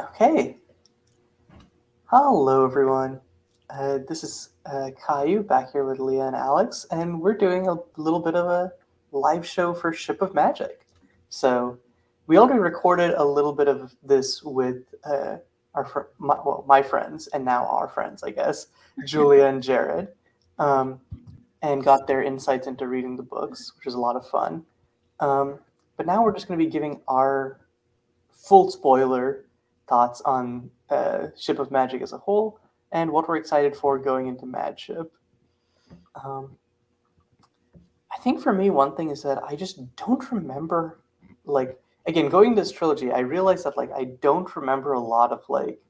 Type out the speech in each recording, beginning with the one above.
Okay. Hello, everyone. This is Caillou back here with Leah and Alex, and we're doing a little bit of a live show for Ship of Magic. So, we already recorded a little bit of this with my friends, and now our friends, I guess, Julia and Jared, um, and got their insights into reading the books, which was a lot of fun. But now we're just going to be giving our full spoiler thoughts on Ship of Magic as a whole and what we're excited for going into Mad Ship. Um, I think for me, one thing is that I just don't remember, like, again, going this trilogy, I realized that, like, I don't remember a lot of, like,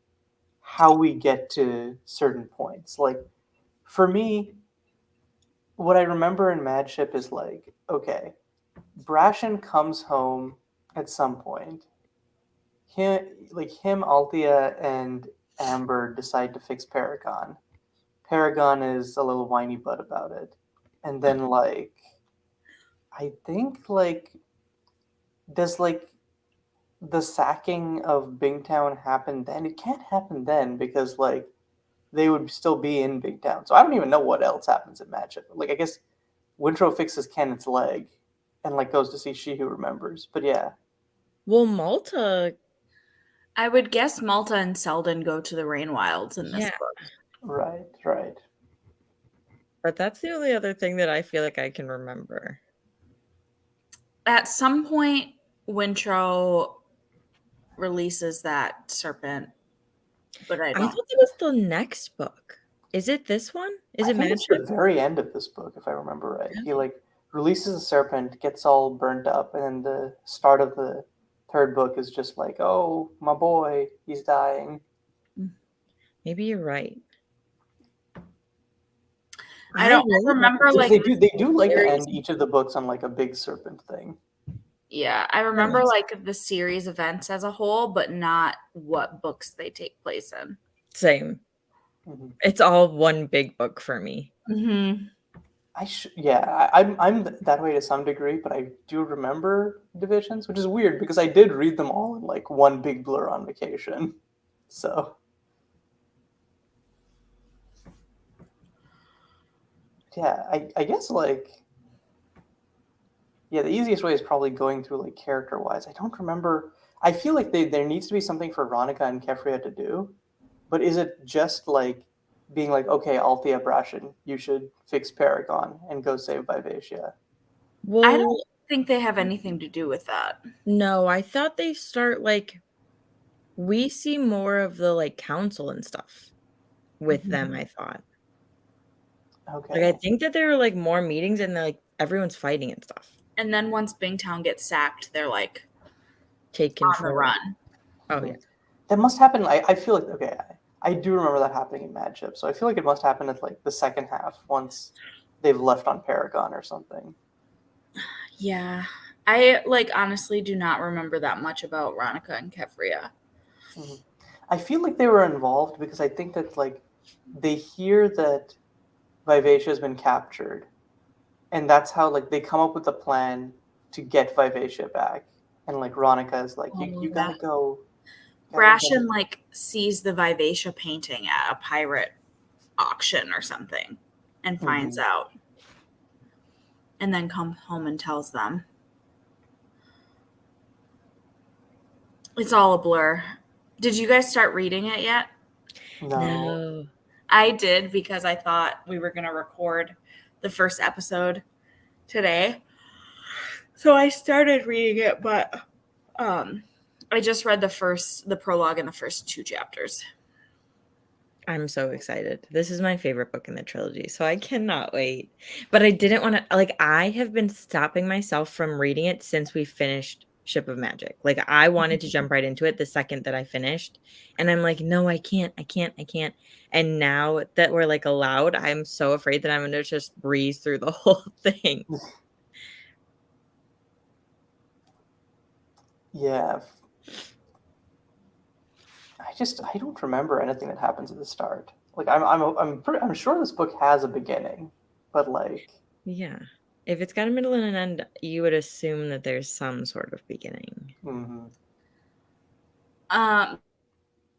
how we get to certain points. Like, for me, what I remember in Mad Ship is, like, okay, Brashen comes home at some point, him, Althea, and Amber decide to fix Paragon. Paragon is a little whiny butt about it, and then I think does the sacking of Bingtown happen then? It can't happen then because they would still be in Bingtown. So I don't even know what else happens in Matchup. Like I guess Wintrow fixes Kenneth's leg, and goes to see She Who Remembers. But yeah. Well, Malta. I would guess Malta and Selden go to the Rain Wilds in this book. Right. But that's the only other thing that I feel like I can remember. At some point, Wintrow releases that serpent, but I I don't. thought it was the next book. Is it this one? I think it's the very end of this book, if I remember right. He releases a serpent, gets all burnt up, and then the start of the third book is just like, oh, my boy, he's dying. Maybe you're right. I don't remember they do end each of the books on a big serpent thing. Yeah, I remember the series events as a whole, but not what books they take place in. Same. Mm-hmm. It's all one big book for me. Mm-hmm. I'm that way to some degree, but I do remember divisions, which is weird because I did read them all in one big blur on vacation. So yeah, I guess the easiest way is probably going through character wise. I don't remember. I feel like there needs to be something for Ronica and Kefria to do, but is it just being okay, Althea Brashen, you should fix Paragon and go save Vivacia? Well, I don't think they have anything to do with that. No, I thought they start we see more of the council and stuff with them, I thought. Okay. I think that there are more meetings and everyone's fighting and stuff. And then once Bingtown gets sacked, they're take control. On the run. Oh yeah. That must happen. I feel okay. I do remember that happening in Mad Ship, so I feel it must happen at the second half once they've left on Paragon or something. Yeah. I honestly do not remember that much about Ronica and Kefria. Mm-hmm. I feel like they were involved because I think that they hear that Vivacia has been captured, and that's how they come up with a plan to get Vivacia back. And Ronica is you gotta go. Brashen sees the Vivacia painting at a pirate auction or something and finds out. And then comes home and tells them. It's all a blur. Did you guys start reading it yet? No. I did because I thought we were going to record the first episode today. So I started reading it, but I just read the prologue and the first 2 chapters. I'm so excited. This is my favorite book in the trilogy, so I cannot wait. But I didn't want to, I have been stopping myself from reading it since we finished Ship of Magic. I wanted to jump right into it the second that I finished. And I'm no, I can't. And now that we're allowed, I'm so afraid that I'm going to just breeze through the whole thing. Yeah. I don't remember anything that happens at the start. I'm sure this book has a beginning, but yeah, if it's got a middle and an end, you would assume that there's some sort of beginning. Mm-hmm.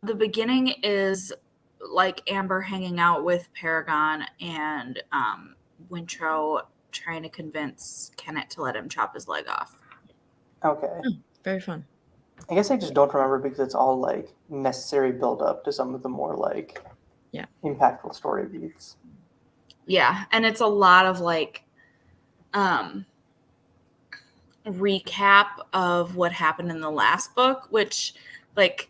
the beginning is like Amber hanging out with Paragon and Wintrow trying to convince Kenneth to let him chop his leg off. Okay. Very fun. I guess I just don't remember because it's all like necessary build up to some of the more like impactful story beats. Yeah, and it's a lot of like recap of what happened in the last book, which like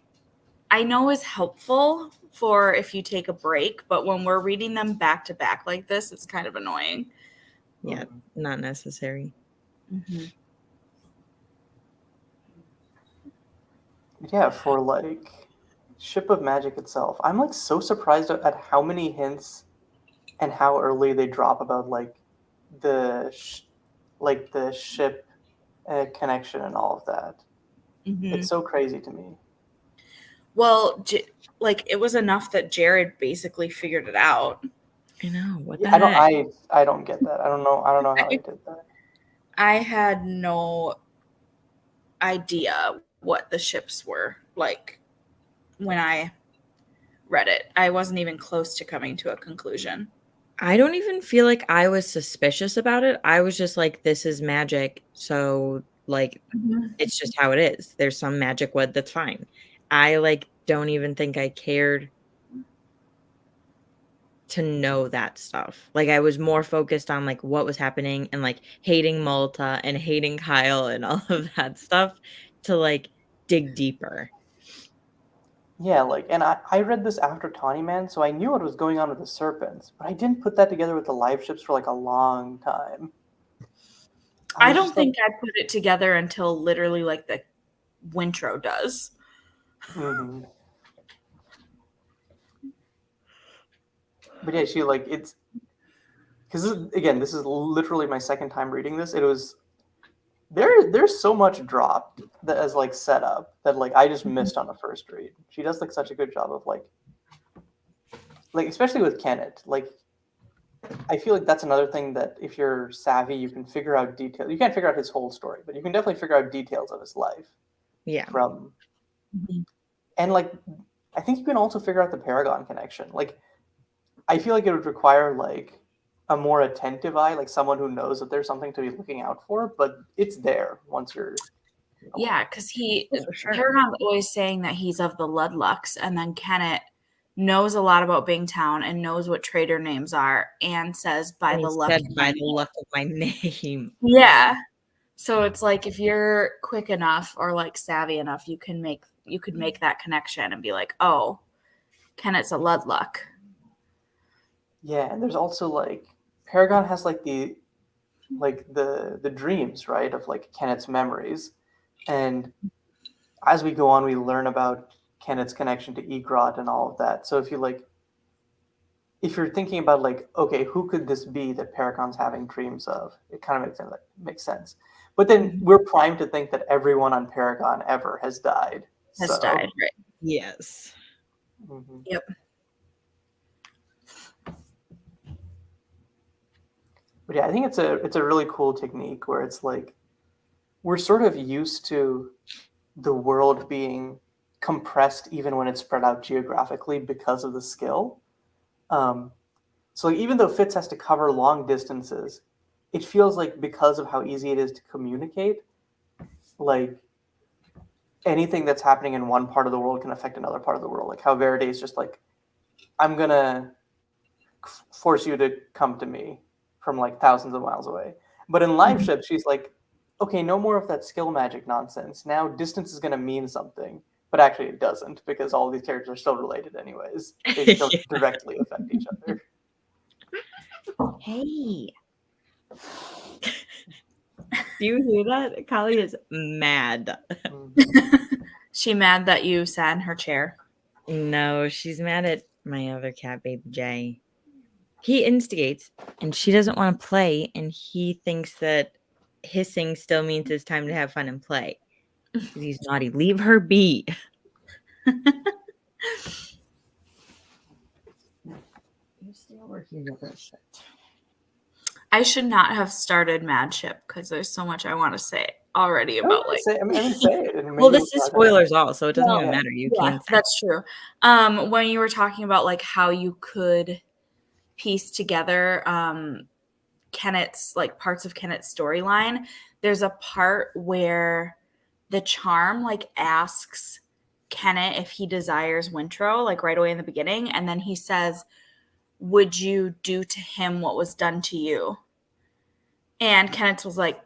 I know is helpful for if you take a break, but when we're reading them back to back like this, it's kind of annoying. Yeah, not necessary. Mm-hmm. Yeah, for like Ship of Magic itself, I'm like so surprised at how many hints and how early they drop about like the ship connection and all of that. Mm-hmm. It's so crazy to me. Well, like it was enough that Jared basically figured it out. I know. What the Yeah, heck? I don't get that. I don't know how he did that. I had no idea what the ships were like when I read it. I wasn't even close to coming to a conclusion. I don't even feel like I was suspicious about it. I was just like, this is magic. So, like, it's just how it is. There's some magic wood that's fine. I, like, don't even think I cared to know that stuff. Like, I was more focused on, like, what was happening and, like, hating Malta and hating Kyle and all of that stuff to, like, dig deeper. Yeah, like, and I read this after Tawny Man, so I knew what was going on with the serpents, but I didn't put that together with the live ships for like a long time. I don't think I put it together until literally like the Wintrow does. Mm-hmm. But yeah, she like it's because this is literally my second time reading this. It was there's so much dropped that as like setup that like I just missed on the first read. She does like such a good job of like especially with Kenneth. Like I feel like that's another thing that if you're savvy, you can figure out details. You can't figure out his whole story, but you can definitely figure out details of his life. Yeah. From and like I think you can also figure out the Paragon connection. Like I feel like it would require like a more attentive eye, like someone who knows that there's something to be looking out for, but it's there once you're Yeah, because sure. Paragon's always saying that he's of the Ludlucks, and then Kenneth knows a lot about Bingtown and knows what trader names are, and says by the luck of my name. Yeah. So it's like if you're quick enough or like savvy enough, you could make that connection and be like, oh, Kenneth's a Ludluck. Yeah, and there's also like Paragon has like the dreams, right, of like Kenneth's memories. And as we go on, we learn about Kenneth's connection to Egrot and all of that. So if you're thinking about like, okay, who could this be that Paragon's having dreams of? It kind of makes sense. But then we're primed to think that everyone on Paragon ever has died. Right? Yes. Mm-hmm. Yep. But yeah, I think it's a really cool technique where it's like we're sort of used to the world being compressed even when it's spread out geographically because of the skill. So like, even though Fitz has to cover long distances, it feels like because of how easy it is to communicate, like anything that's happening in one part of the world can affect another part of the world. Like how Verity is just like, I'm gonna force you to come to me from like thousands of miles away. But in live ships, she's like, okay, no more of that skill magic nonsense. Now distance is gonna mean something. But actually it doesn't because all these characters are still related anyways. They just don't directly affect each other. Hey. Do you hear that? Kali is mad. She mad that you sat in her chair? No, she's mad at my other cat, Baby Jay. He instigates, and she doesn't want to play, and he thinks that hissing still means it's time to have fun and play. He's naughty. Leave her be. You stay over here, you little shit. I should not have started Mad Ship because there's so much I want to say already about like. Say it. And Well, maybe this we'll is talk about it. spoilers all, so it doesn't Well, even matter. You Yeah, can say. that's true. When you were talking about like how you could piece together Kenneth's like parts of Kenneth's storyline, there's a part where the charm like asks Kenneth if he desires Wintro like right away in the beginning, and then he says, "Would you do to him what was done to you?" And Kenneth was like,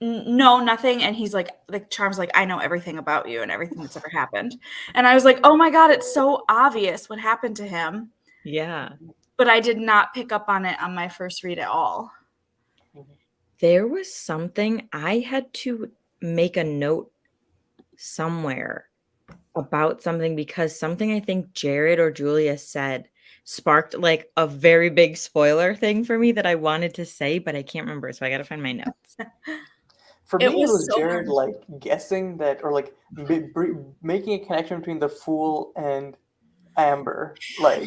"No, nothing." And he's like, the charm's like, "I know everything about you and everything that's ever happened." And I was like, oh my God, it's so obvious what happened to him. Yeah. But I did not pick up on it on my first read at all. There was something I had to make a note somewhere about something because something I think Jared or Julia said sparked like a very big spoiler thing for me that I wanted to say, but I can't remember. So I got to find my notes. For It me, it was was so Jared hard. like guessing that, or like making a connection between the Fool and Amber. Like,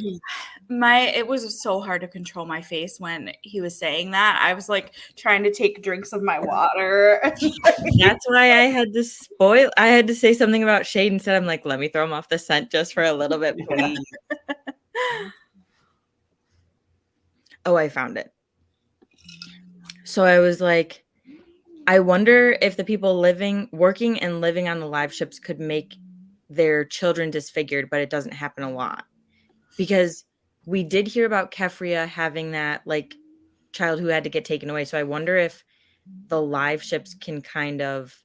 It was so hard to control my face when he was saying that. I was like trying to take drinks of my water. That's why I had to I had to say something about shade instead. I'm like, let me throw him off the scent just for a little bit, please. Oh, I found it. So I was like, I wonder if the people working and living on the live ships could make their children disfigured, but it doesn't happen a lot. Because we did hear about Kefria having that like child who had to get taken away. So I wonder if the live ships can kind of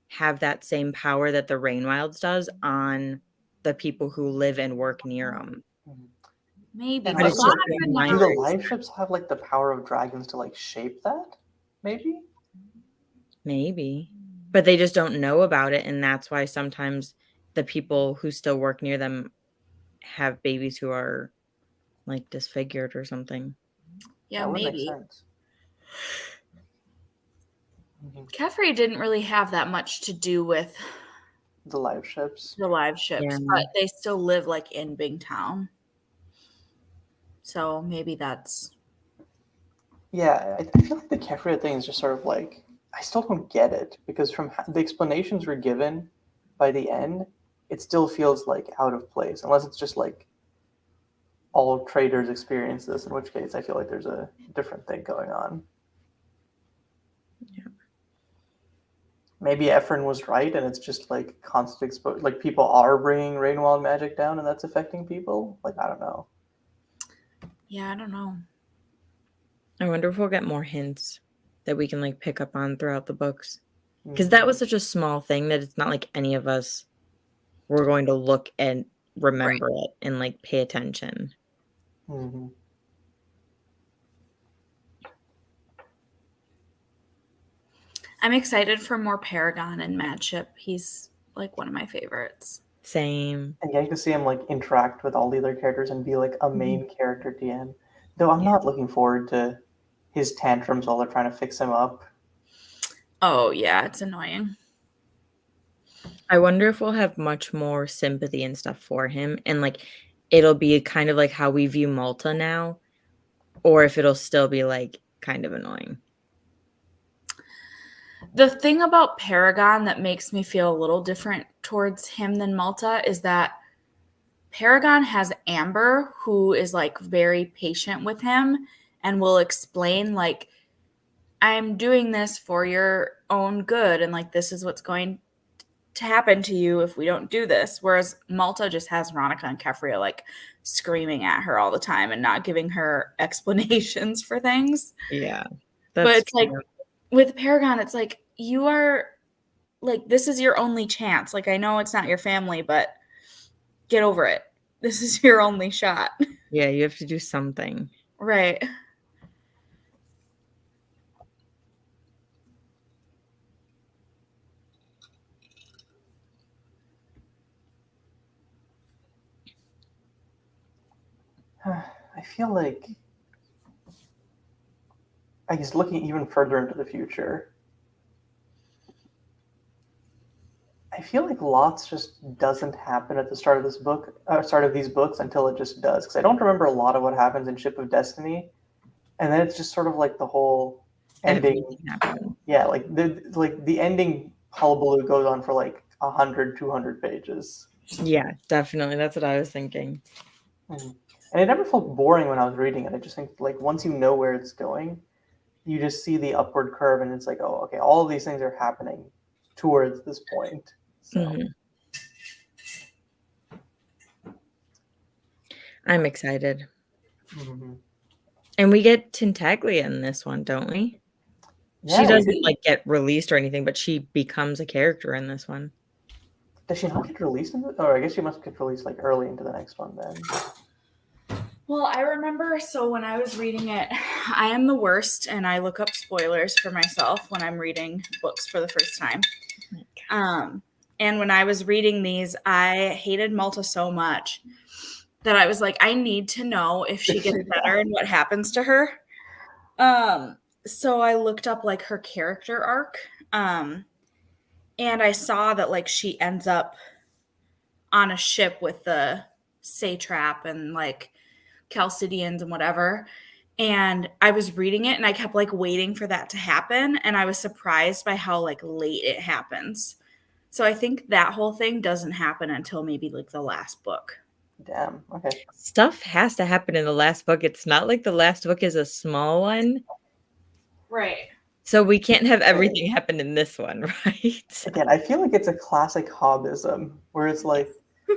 have that same power that the Rainwilds does on the people who live and work near them. Maybe. and But But it's just do minor. the live ships have like the power of dragons to like shape that? Maybe. Maybe. But they just don't know about it. And that's why sometimes the people who still work near them have babies who are like disfigured or something. yeah, That would make maybe. sense. Kefri didn't really have that much to do with The live ships. the live ships, Yeah. but they still live like in Bingtown. So maybe that's. Yeah, I feel like the Kefria thing is just sort of like, I still don't get it because from the explanations we're given by the end, it still feels like out of place, unless it's just like all traders experience this, in which case I feel like there's a different thing going on. Yeah. Maybe Efren was right, and it's just like constant exposure. Like people are bringing Rainwild magic down, and that's affecting people. Like I don't know. Yeah, I don't know. I wonder if we'll get more hints that we can like pick up on throughout the books. Because that was such a small thing that it's not like any of us were going to look and remember it and like pay attention. Mm-hmm. I'm excited for more Paragon and Madship. He's like one of my favorites. Same. And getting to see him like interact with all the other characters and be like a main character at the end. Though I'm not looking forward to his tantrums while they're trying to fix him up. Oh yeah, it's annoying. I wonder if we'll have much more sympathy and stuff for him, and like it'll be kind of like how we view Malta now, or if it'll still be like kind of annoying. The thing about Paragon that makes me feel a little different towards him than Malta is that Paragon has Amber, who is like very patient with him and will explain like, I'm doing this for your own good, and like this is what's going to happen to you if we don't do this. Whereas Malta just has Veronica and Kefria like screaming at her all the time and not giving her explanations for things. Yeah. But it's like with Paragon, it's like you are like, this is your only chance. Like, I know it's not your family, but get over it. This is your only shot. Yeah, you have to do something. Right. I feel like I guess looking even further into the future, I feel like lots just doesn't happen at the start of this book, start of these books until it just does. Because I don't remember a lot of what happens in Ship of Destiny, and then it's just sort of like the whole ending. Everything happened. Yeah, like the ending hullabaloo goes on for like 100, 200 pages. Yeah, definitely. That's what I was thinking. And it never felt boring when I was reading it. I just think like once you know where it's going, you just see the upward curve, and it's like, oh, okay, all of these things are happening towards this point. So Mhm. I'm excited. mhm. And we get Tintaglia in this one, don't we? She Yeah, we doesn't, did. like, get released or anything, but she becomes a character in this one. Does she not get released in the? Or I guess she must get released like early into the next one then. Well, I remember, so when I was reading it, I am the worst, and I look up spoilers for myself when I'm reading books for the first time. And when I was reading these, I hated Malta so much that I was like, I need to know if she gets better and what happens to her. So I looked up like her character arc, and I saw that like she ends up on a ship with the satrap and like Chalcidians and whatever. And I was reading it and I kept like waiting for that to happen. And I was surprised by how like late it happens. So I think that whole thing doesn't happen until maybe like the last book. Damn. Okay. Stuff has to happen in the last book. It's not like the last book is a small one. Right. So we can't have everything happen in this one, right? Again, I feel like it's a classic Hobbism where it's like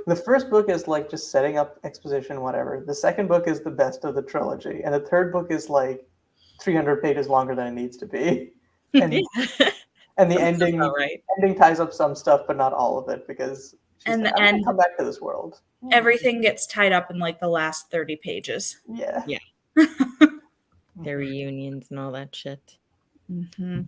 the first book is like just setting up exposition, whatever. The second book is the best of the trilogy, and the third book is like 300 pages longer than it needs to be. And and the ending ties up some stuff, but not all of it because she's And like, the I'm gonna end, come back to this world. everything gets tied up in like the last 30 pages. Yeah. Yeah. Their reunions and all that shit. Mm-hmm.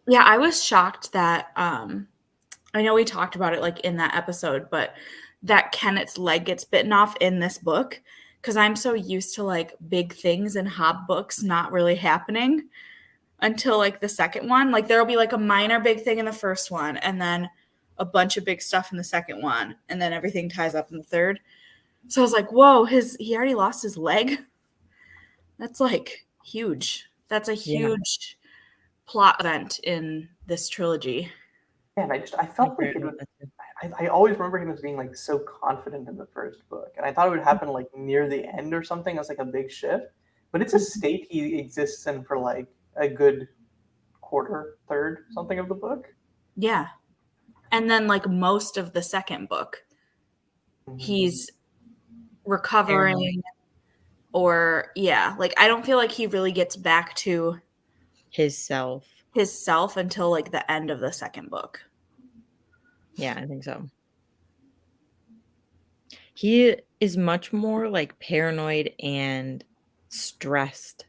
Yeah, I was shocked that I know we talked about it like in that episode, but that Kennet's leg gets bitten off in this book because I'm so used to like big things in Hobb books not really happening until like the second one. Like there'll be like a minor big thing in the first one and then a bunch of big stuff in the second one and then everything ties up in the third. So I was like, whoa, he already lost his leg? That's like huge. That's a huge plot event in this trilogy. Yeah, and I felt like it was. I always remember him as being like so confident in the first book, and I thought it would happen like near the end or something as like a big shift. But it's a state he exists in for like a good quarter, third, something of the book. Yeah. And then like most of the second book, he's recovering or yeah, like I don't feel like he really gets back to his self until like the end of the second book. Yeah, I think so. He is much more like paranoid and stressed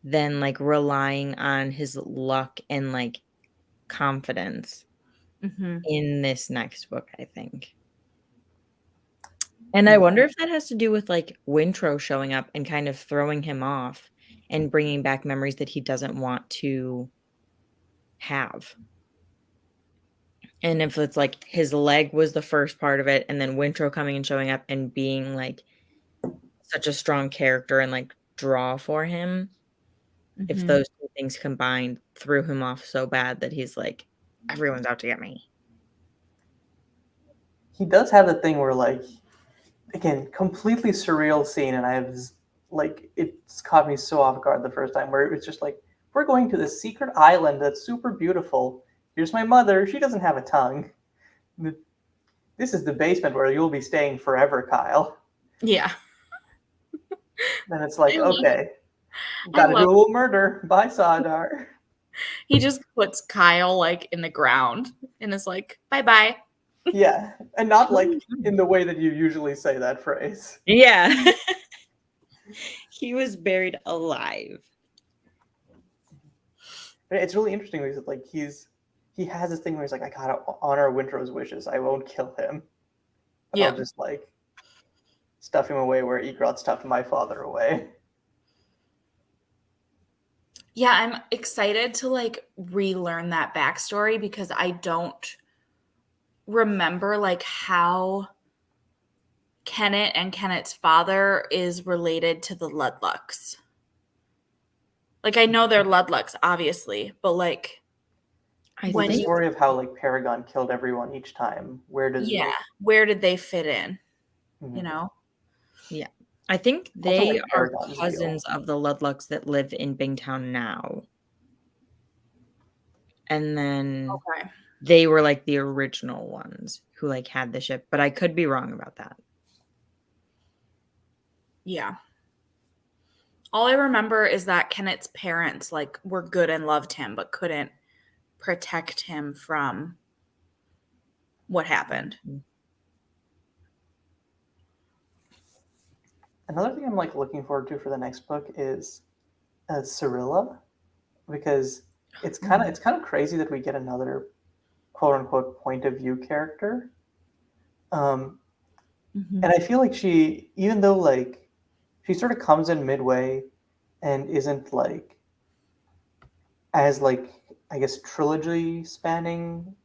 than like relying on his luck and like confidence in this next book, I think. And I wonder if that has to do with like Wintro showing up and kind of throwing him off and bringing back memories that he doesn't want to have. And if it's like his leg was the first part of it and then Wintro coming and showing up and being like such a strong character and like draw for him, if those two things combined threw him off so bad that he's like, everyone's out to get me. He does have the thing where like, again, completely surreal scene, and I have like it's caught me so off guard the first time where it's just like, we're going to this secret island that's super beautiful. Here's my mother. She doesn't have a tongue. This is the basement where you'll be staying forever, Kyle. Yeah. Then it's like, okay, gotta do a little murder. Bye, Sadar. He just puts Kyle like in the ground and is like, bye-bye. Yeah, and not like in the way that you usually say that phrase. Yeah. He was buried alive. But it's really interesting because like he has this thing where he's like, I gotta honor Wintrow's wishes. I won't kill him. But I'll just like stuff him away where Egrat stuffed my father away. Yeah, I'm excited to like relearn that backstory because I don't remember like how Kenneth and Kenneth's father is related to the Ludlucks. Like, I know they're Ludlucks, obviously, but like, I With the think story of how like Paragon killed everyone each time, where does yeah, where did they fit in? Mhm. You know? I think Also, they like, are Paragon's cousins of the Ludlucks that live in Bingtown now. And then Okay. they were like the original ones who like had the ship, but I could be wrong about that. Yeah. All I remember is that Kenneth's parents like were good and loved him, but couldn't protect him from what happened. Another thing I'm like looking forward to for the next book is Cyrilla, because it's kind of crazy that we get another quote unquote point of view character. And I feel like she, even though like she sort of comes in midway and isn't like as like I guess trilogy spanning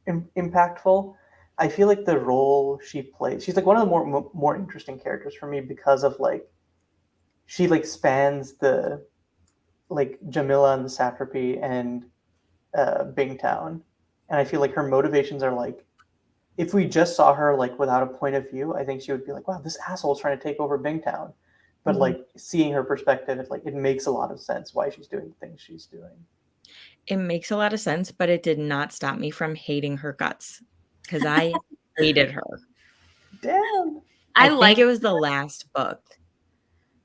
impactful, I feel like the role she plays, she's like one of the more interesting characters for me because of like she like spans the like Jamila and the Satrapy and Bingtown, and I feel like her motivations are like if we just saw her like without a point of view, I think she would be like, "Wow, this asshole's trying to take over Bingtown." But like seeing her perspective, it makes a lot of sense why she's doing the things she's doing. It makes a lot of sense, but it did not stop me from hating her guts because I hated her. Damn. I think it was the last book.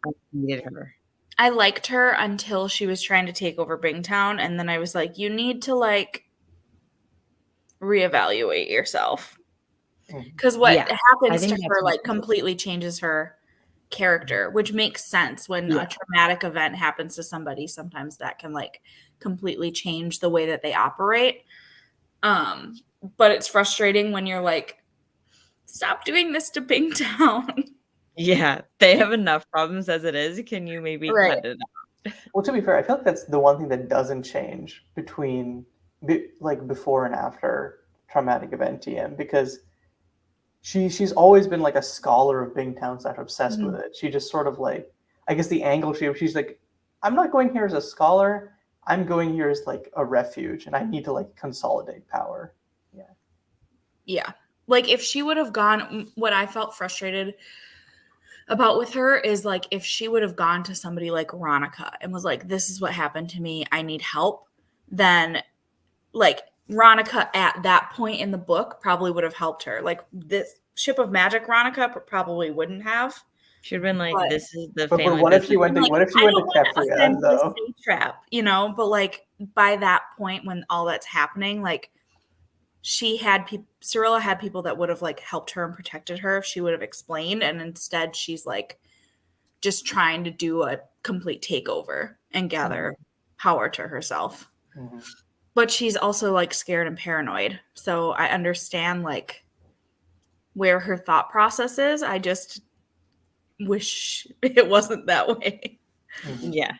I hated her. I liked her until she was trying to take over Bingtown, and then I was like, you need to like reevaluate yourself. Because what happens to her like completely changes her character, which makes sense when a traumatic event happens to somebody. Sometimes that can like completely change the way that they operate. But it's frustrating when you're like, stop doing this to Bingtown. Yeah, they have enough problems as it is. Can you maybe cut it out? Well, to be fair, I feel like that's the one thing that doesn't change between like before and after traumatic event TM because she's always been like a scholar of Bingtown, like obsessed with it. She just sort of like I guess the angle she's like, I'm not going here as a scholar. I'm going here as like a refuge, and I need to like consolidate power. Yeah. Yeah. Like if she would have gone, what I felt frustrated about with her is like if she would have gone to somebody like Ronica and was like, this is what happened to me, I need help, then like Ronica at that point in the book probably would have helped her. Like this Ship of Magic Ronica probably wouldn't have. Should have been like, this is the But family. what if she went to Kefria, though? Trap, you know? But like by that point when all that's happening, like she had Cyrilla had people that would have like helped her and protected her if she would have explained, and instead she's like just trying to do a complete takeover and gather power to herself. But she's also like scared and paranoid, so I understand like where her thought process is. I just wish it wasn't that way. Yeah.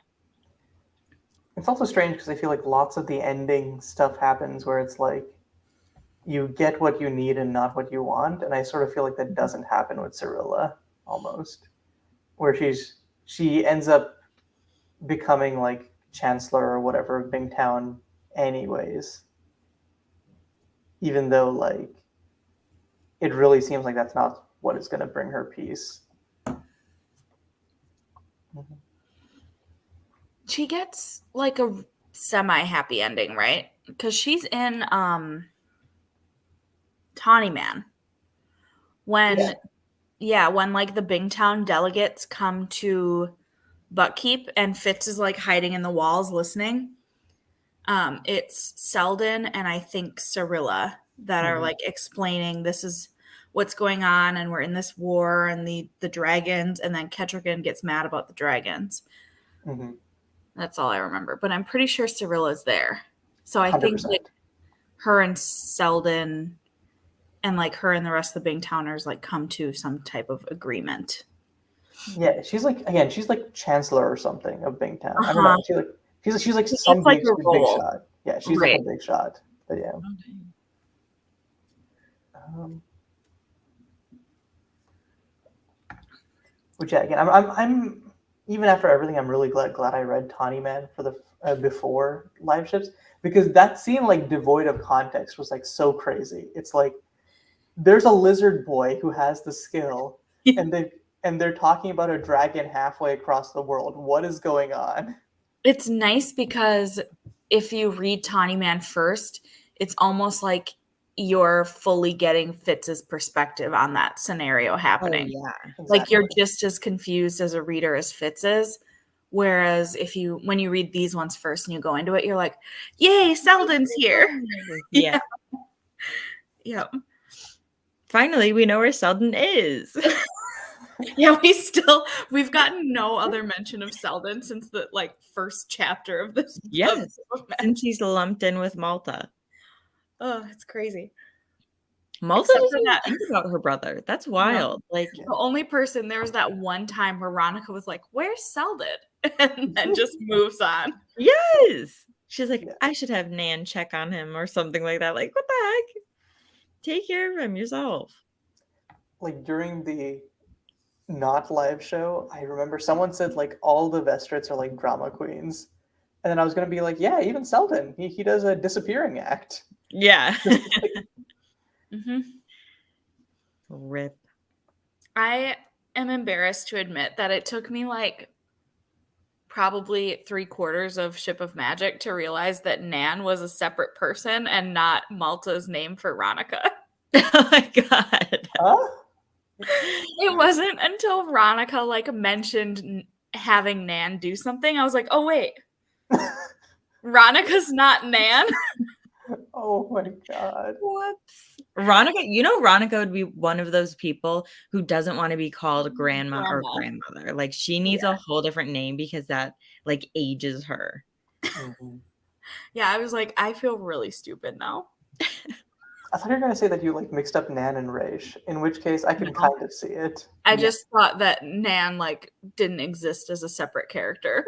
It's also strange because I feel like lots of the ending stuff happens where it's like you get what you need and not what you want, and I sort of feel like that doesn't happen with Cyrilla almost, where she ends up becoming like chancellor or whatever of Bingtown anyways, even though like it really seems like that's not what is going to bring her peace. She gets like a semi-happy ending, right? Because she's in Tawny Man. When like the Bingtown delegates come to Buckkeep and Fitz is like hiding in the walls listening. It's Selden and I think Cyrilla that are like explaining this is what's going on and we're in this war and the dragons, and then Ketrigan gets mad about the dragons. That's all I remember, but I'm pretty sure Cyrilla's there. So I 100%. Think like her and Selden and like her and the rest of the Bingtowners like come to some type of agreement. Yeah, she's like chancellor or something of Bingtown. I don't know. She's like some big shot. Yeah, she's like a big shot. But yeah. Which yeah, again, I'm even after everything, I'm really glad I read Tawny Man for the before live ships, because that scene, like devoid of context, was like so crazy. It's like there's a lizard boy who has the skill, and they're talking about a dragon halfway across the world. What is going on? It's nice because if you read Tawny Man first, it's almost like you're fully getting Fitz's perspective on that scenario happening. yeah. Like you're just as confused as a reader as Fitz is. Whereas when you read these ones first and you go into it, you're like, yay, Selden's here. Yeah. Yep. Finally, we know where Selden is. Yeah, we've gotten no other mention of Selden since the first chapter of this. Yes, since he's lumped in with Malta. Oh, it's crazy. Malta doesn't even think about her brother. That's wild. No. Like the only person, there was that one time where Ronica was like, "Where's Selden?" and then just moves on. Yes, she's like, I should have Nan check on him or something like that. Like, what the heck? Take care of him yourself. Like during the not live show, I remember someone said like all the Vestrits are like drama queens, and then I was gonna be like, yeah, even Selden, he does a disappearing act. Yeah. Mm-hmm. Rip. I am embarrassed to admit that it took me like probably 3/4 of Ship of Magic to realize that Nan was a separate person and not Malta's name for Ronica. Oh my god. Huh? It wasn't until Ronica mentioned having Nan do something, I was like, oh wait, Ronica's not Nan. Oh my god. Whoops. Ronica would be one of those people who doesn't want to be called grandma or grandmother. Like she needs a whole different name because that ages her. Mm-hmm. Yeah, I was like, I feel really stupid now. I thought you were gonna say that you mixed up Nan and Raish, in which case I can kind of see it. I just thought that Nan didn't exist as a separate character.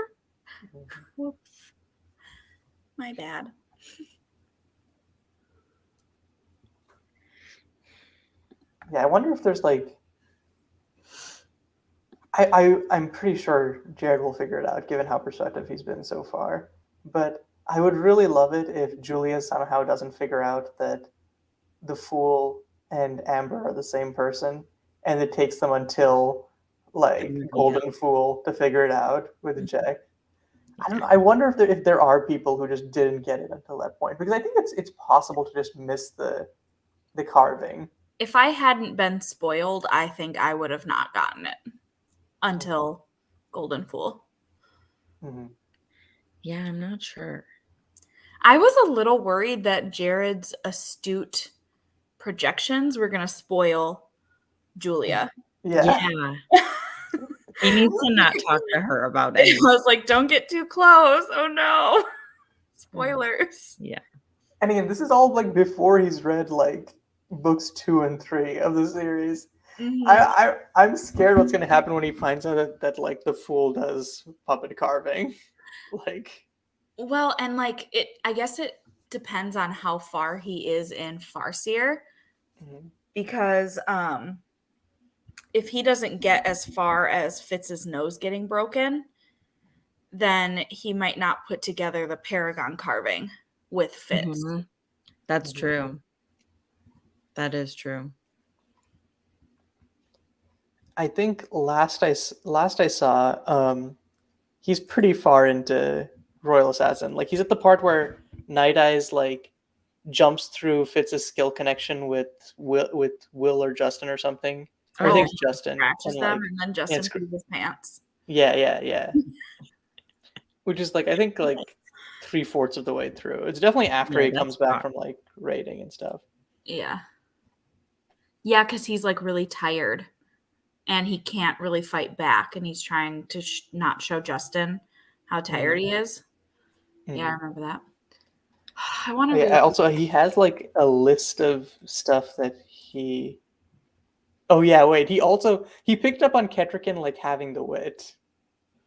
Mm-hmm. Whoops. My bad. Yeah, I wonder if there's I'm pretty sure Jared will figure it out given how perceptive he's been so far. But I would really love it if Julia somehow doesn't figure out that the Fool and Amber are the same person, and it takes them until Golden Fool to figure it out with Jack. I don't know. I wonder if there are people who just didn't get it until that point, because I think it's possible to just miss the carving. If I hadn't been spoiled, I think I would have not gotten it until Golden Fool. Mm-hmm. Yeah, I'm not sure. I was a little worried that Jared's astute projections were going to spoil Julia. Yeah. He needs to not talk to her about it. I was like, don't get too close. Oh no. Spoilers. Yeah. And again, this is all before he's read books 2 and 3 of the series. Mm-hmm. I'm scared what's gonna happen when he finds out that the Fool does puppet carving. Well, and I guess it depends on how far he is in Farseer. Mm-hmm. Because if he doesn't get as far as Fitz's nose getting broken, then he might not put together the Paragon carving with Fitz. Mm-hmm. That's true. That is true. I think last I saw, he's pretty far into Royal Assassin. He's at the part where Night Eyes jumps through Fitz's skill connection with Will or Justin or something. Or I think it's Justin. Scratches them and then Justin pees his pants. Yeah. Which is I think 3/4 of the way through. It's definitely after he comes back from raiding and stuff. Yeah. Yeah, because he's really tired and he can't really fight back, and he's trying to not show Justin how tired he is. Mm-hmm. Yeah, I remember that. I want to. Yeah. Also, he has a list of stuff that he. Oh yeah, wait. He picked up on Ketrican having the wit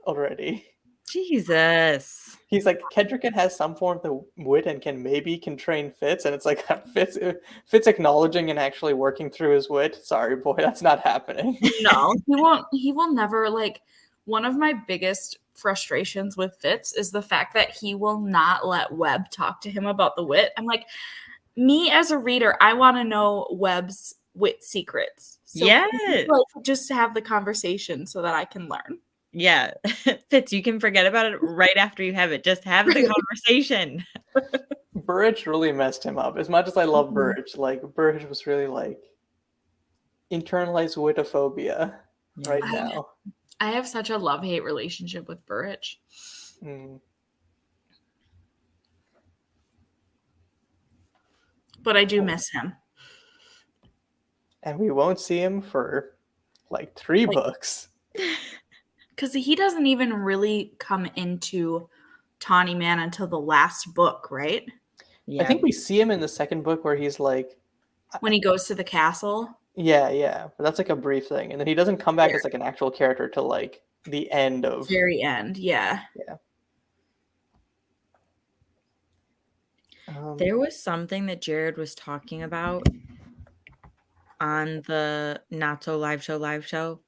already. Jesus. He's like, Kendricken has some form of wit and can train Fitz, and it's like Fitz acknowledging and actually working through his wit. Sorry, boy, that's not happening. No, he won't. He will never, like, one of my biggest frustrations with Fitz is the fact that he will not let Webb talk to him about the wit. I'm like, me as a reader, I want to know Webb's wit secrets. So Yes. like, just to have the conversation so that I can learn. Yeah. Fitz, you can forget about it right after you have it. Just have the conversation. Burrage really messed him up. As much as I love Burrage, like Burrage was really like internalized witophobia right now. I have such a love-hate relationship with Burrage. But I do miss him. And we won't see him for like 3 books. Because he doesn't even really come into Tawny Man until the last book, right? Yeah. I think we see him in the second book where he's like... When he goes to the castle? Yeah. But that's like a brief thing. And then he doesn't come back as like an actual character till like the end of... Very end, yeah. Yeah. There was something that Jared was talking about on the Not So live show,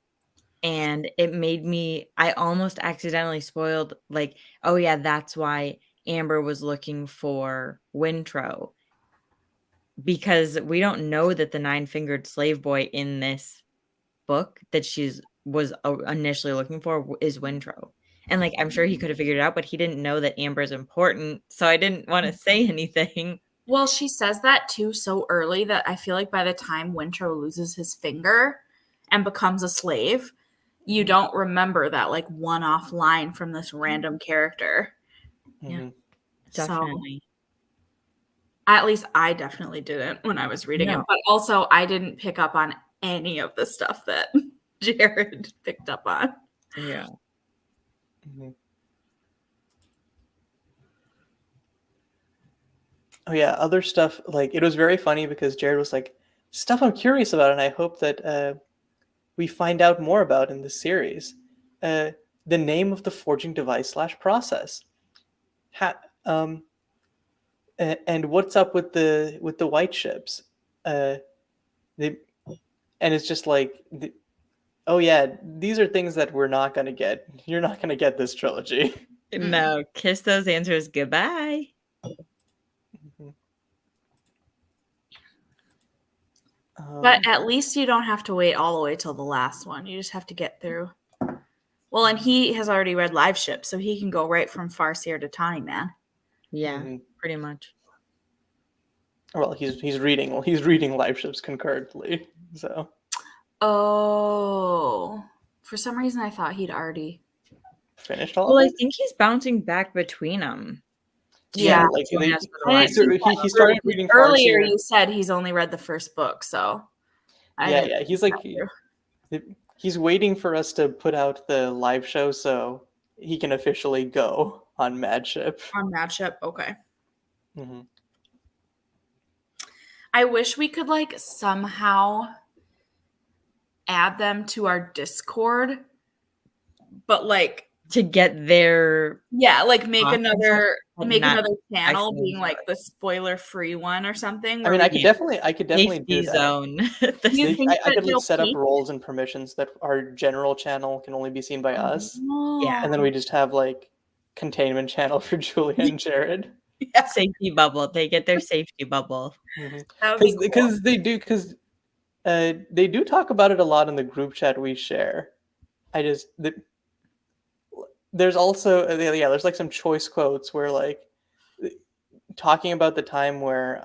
and it made me, I almost accidentally spoiled, like, oh yeah, that's why Amber was looking for Wintro, because we don't know that the 9-fingered slave boy in this book that was initially looking for is Wintro. And like, I'm sure he could have figured it out, but he didn't know that Amber's important. So I didn't want to say anything. Well, she says that too so early that I feel like by the time Wintro loses his finger and becomes a slave, you don't remember that like one-off line from this random character. Yeah, definitely. So, at least I definitely didn't when I was reading it. But also, I didn't pick up on any of the stuff that Jared picked up on. Yeah. Oh yeah, other stuff, like it was very funny because Jared was like, stuff I'm curious about and I hope that we find out more about in this series. The name of the forging device / process. And what's up with the white ships? And it's just like, oh yeah, these are things that we're not gonna get. You're not gonna get this trilogy. No, kiss those answers goodbye. But at least you don't have to wait all the way till the last one. You just have to get through. Well, and he has already read Live Ship, so he can go right from Farseer to Tawny Man. Yeah, pretty much. Well, he's reading Live Ships concurrently, so. Oh, for some reason I thought he'd already finished all. Well, I think he's bouncing back between them. Yeah, like he started reading earlier. You said he's only read the first book, so yeah. He's like he's waiting for us to put out the live show so he can officially go on Mad Ship. On Mad Ship, okay. I wish we could like somehow add them to our Discord, but like to get their like make another channel being like the spoiler-free one or something. I mean, I could definitely do that. Zone. I could like set up roles and permissions that our general channel can only be seen by us. Yeah, and then we just have like containment channel for Julia and Jared. Yeah. Safety bubble. They get their safety bubble. Because they do talk about it a lot in the group chat we share. There's also there's like some choice quotes where like talking about the time where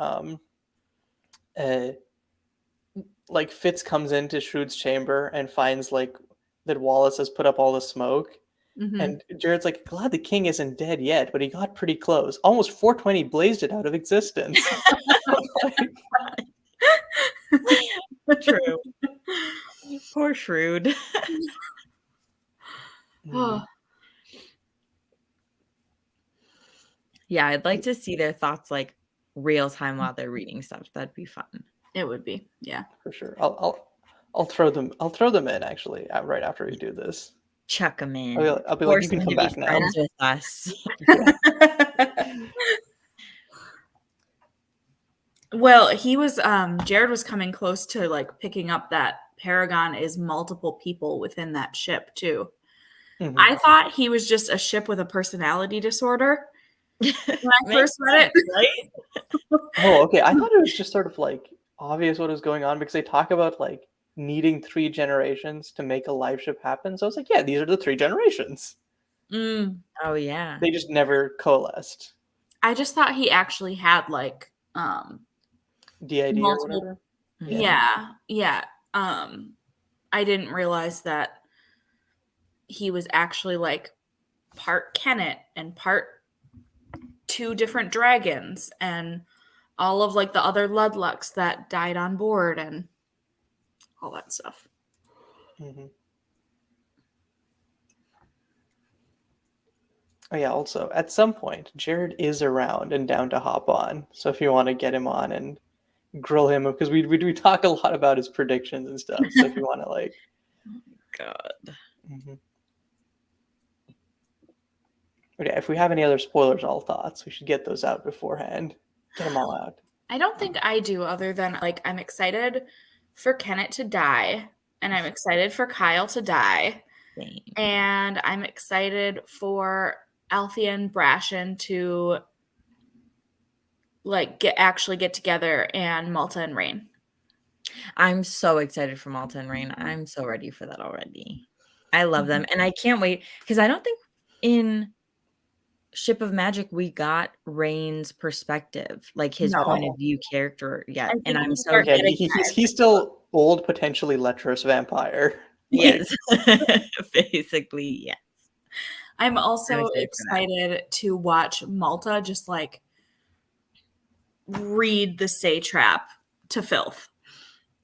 like Fitz comes into Shrewd's chamber and finds like that Wallace has put up all the smoke. And Jared's like, glad the king isn't dead yet, but he got pretty close. Almost 420 blazed it out of existence. True. Poor Shrewd. Yeah, I'd like to see their thoughts like real time while they're reading stuff. That'd be fun. It would be, yeah, for sure. I'll throw them in actually right after we do this. chuck him in. I'll be like, Force you can him come to be back now. friends with us. Well, he was Jared was coming close to like picking up that Paragon is multiple people within that ship too. Mhm. I thought he was just a ship with a personality disorder when I first read it. Right? Oh, okay. I thought it was just sort of like obvious what was going on because they talk about like needing 3 generations to make a live ship happen. So I was like, yeah, these are the 3 generations. Mm. Oh yeah. They just never coalesced. I just thought he actually had like DID or multiple. whatever. Yeah. I didn't realize that he was actually like part Kennet and part 2 different dragons and all of like the other Ludlucks that died on board and all that stuff. Mm-hmm. Oh yeah, also, at some point, Jared is around and down to hop on. So if you want to get him on and grill him, because we talk a lot about his predictions and stuff. So if you want to like... God. Mm-hmm. Okay, if we have any other spoilers, all thoughts, we should get those out beforehand. Get them all out. I don't think I do, other than like I'm excited for Kennet to die, and I'm excited for Kyle to die, Same. and I'm excited for Althea and Brashen to like get together, and Malta and Rain. I'm so excited for Malta and Rain. I'm so ready for that already. I love them, and I can't wait because I don't think in Ship of Magic we got Rain's perspective, like his No. point of view character yet, I and think I'm we so start Yeah, getting he's still old, potentially lecherous vampire. yes, basically yes. I'm also excited for that. excited to watch Malta just like read the satrap to filth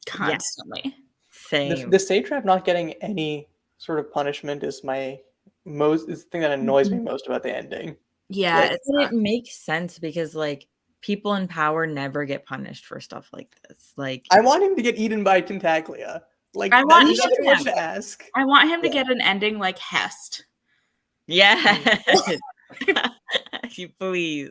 constantly. Same. The satrap not getting any sort of punishment is the thing that annoys me most about the ending. Yeah, Like, it's But not. it makes sense because like people in power never get punished for stuff like this. Like I want him to get eaten by Tentaclia. Like I want that's not him too to much to ask. I want him to Yeah. get an ending like Hest. yes. You please.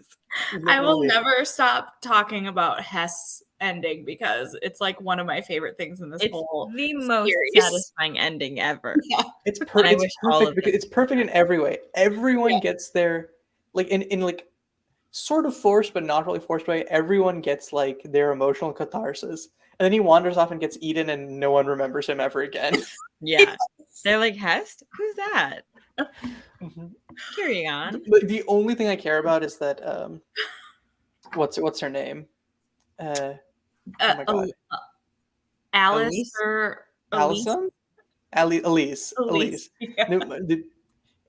I will Literally. never stop talking about Hest's ending because it's like one of my favorite things in this It's whole the most series. satisfying ending ever. Yeah. It's, I wish all perfect of because them it's perfect in every way. Everyone gets their like in like sort of forced but not really forced way. Everyone gets like their emotional catharsis, and then he wanders off and gets eaten, and no one remembers him ever again. Yeah. They're like, Hest? Who's that? Mhm. Carry on. The only thing I care about is that what's her name? Oh my god, Alice Elise? or Elise? Elise. Yeah.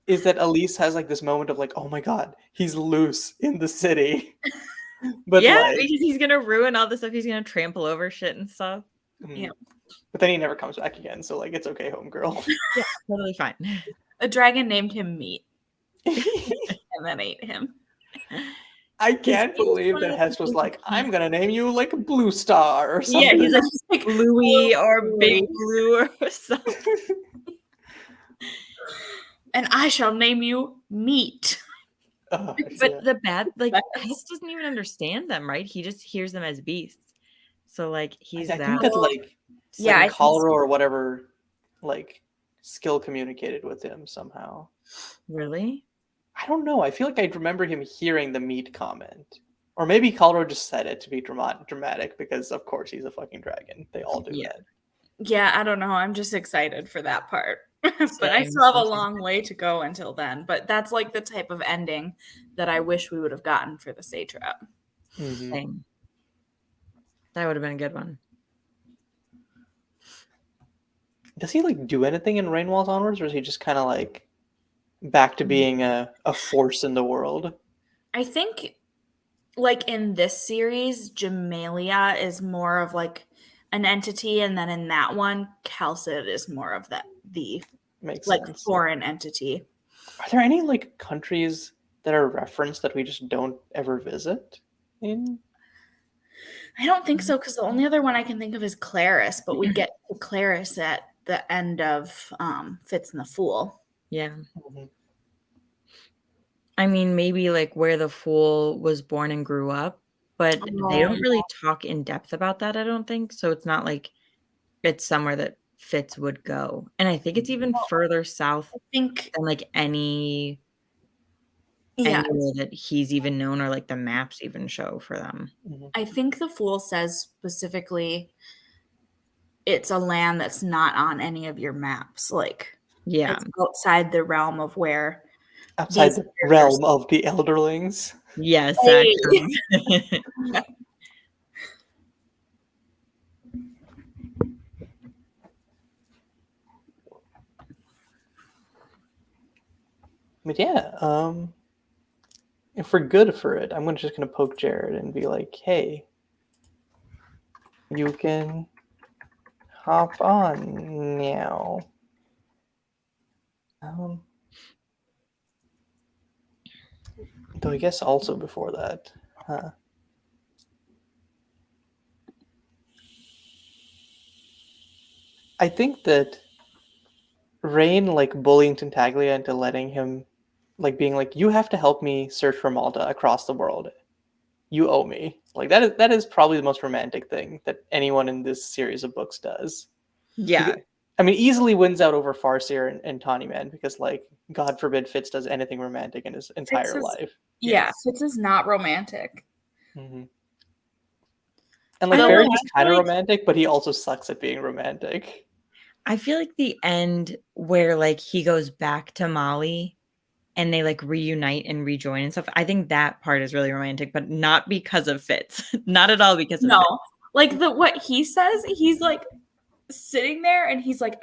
Is that Elise has like this moment of like, oh my god, he's loose in the city. But yeah, like, because he's gonna ruin all the stuff. He's gonna trample over shit and stuff. Yeah. But then he never comes back again, so like it's okay, homegirl. Yeah, totally fine. A dragon named him Meat and then ate him. I can't believe that Hess was like, I'm gonna name you like Blue Star or something. Yeah, he's like Bluey or Bluey. Big Blue or something. And I shall name you Meat. But Yeah. the bad, like, Hess doesn't even understand them, right? He just hears them as beasts. So, like, he's I that. think that like Yeah, I think Colorado or whatever like skill communicated with him somehow. Really? I don't know. I feel like I remember him hearing the meat comment. Or maybe Colorado just said it to be dramatic because of course he's a fucking dragon. They all do that. Yeah, I don't know. I'm just excited for that part. But I still have a long way to go until then. But that's like the type of ending that I wish we would have gotten for the satrap. Mm-hmm. Same. That would have been a good one. Does he like do anything in Rainwalls Onwards, or is he just kind of like back to being a force in the world? I think like in this series, Jamalia is more of like an entity, and then in that one, Calcid is more of the Makes like sense. foreign entity. Are there any like countries that are referenced that we just don't ever visit in? I don't think so, because the only other one I can think of is Claris, but we get to Claris at the end of Fitz and the Fool. Yeah. Mhm. I mean, maybe like where the fool was born and grew up, but they Oh, don't really talk in depth about that, I don't think. So it's not like it's somewhere that Fitz would go. And I think it's even well, further south I think, than like yeah, anywhere that he's even known or like the maps even show for them. Mhm. I think the Fool says specifically it's a land that's not on any of your maps. Like, Yeah. it's outside the realm of where Outside these the characters. realm of the Elderlings. Yes, Hey. actually. But yeah, if we're good for it, I'm just gonna poke Jared and be like, "Hey, you can hop on now." Um, though I guess also before that, I think that Rain like bullying Tintaglia into letting him, like being like, "You have to help me search for Malta across the world. You owe me." Like that is probably the most romantic thing that anyone in this series of books does. Yeah. I mean, easily wins out over Farseer and Tawny Man because, like, God forbid Fitz does anything romantic in his Fitz entire is, life. yeah, Fitz is not romantic. Hmm. And like I don't Though know. Faraday I is feel kind of like romantic, but he also sucks at being romantic. the end where like he goes back to Molly and they like reunite and rejoin and stuff. I think that part is really romantic, but not because of Fitz. Not at all because of no, Fitz. like what he says, he's like sitting there and he's like,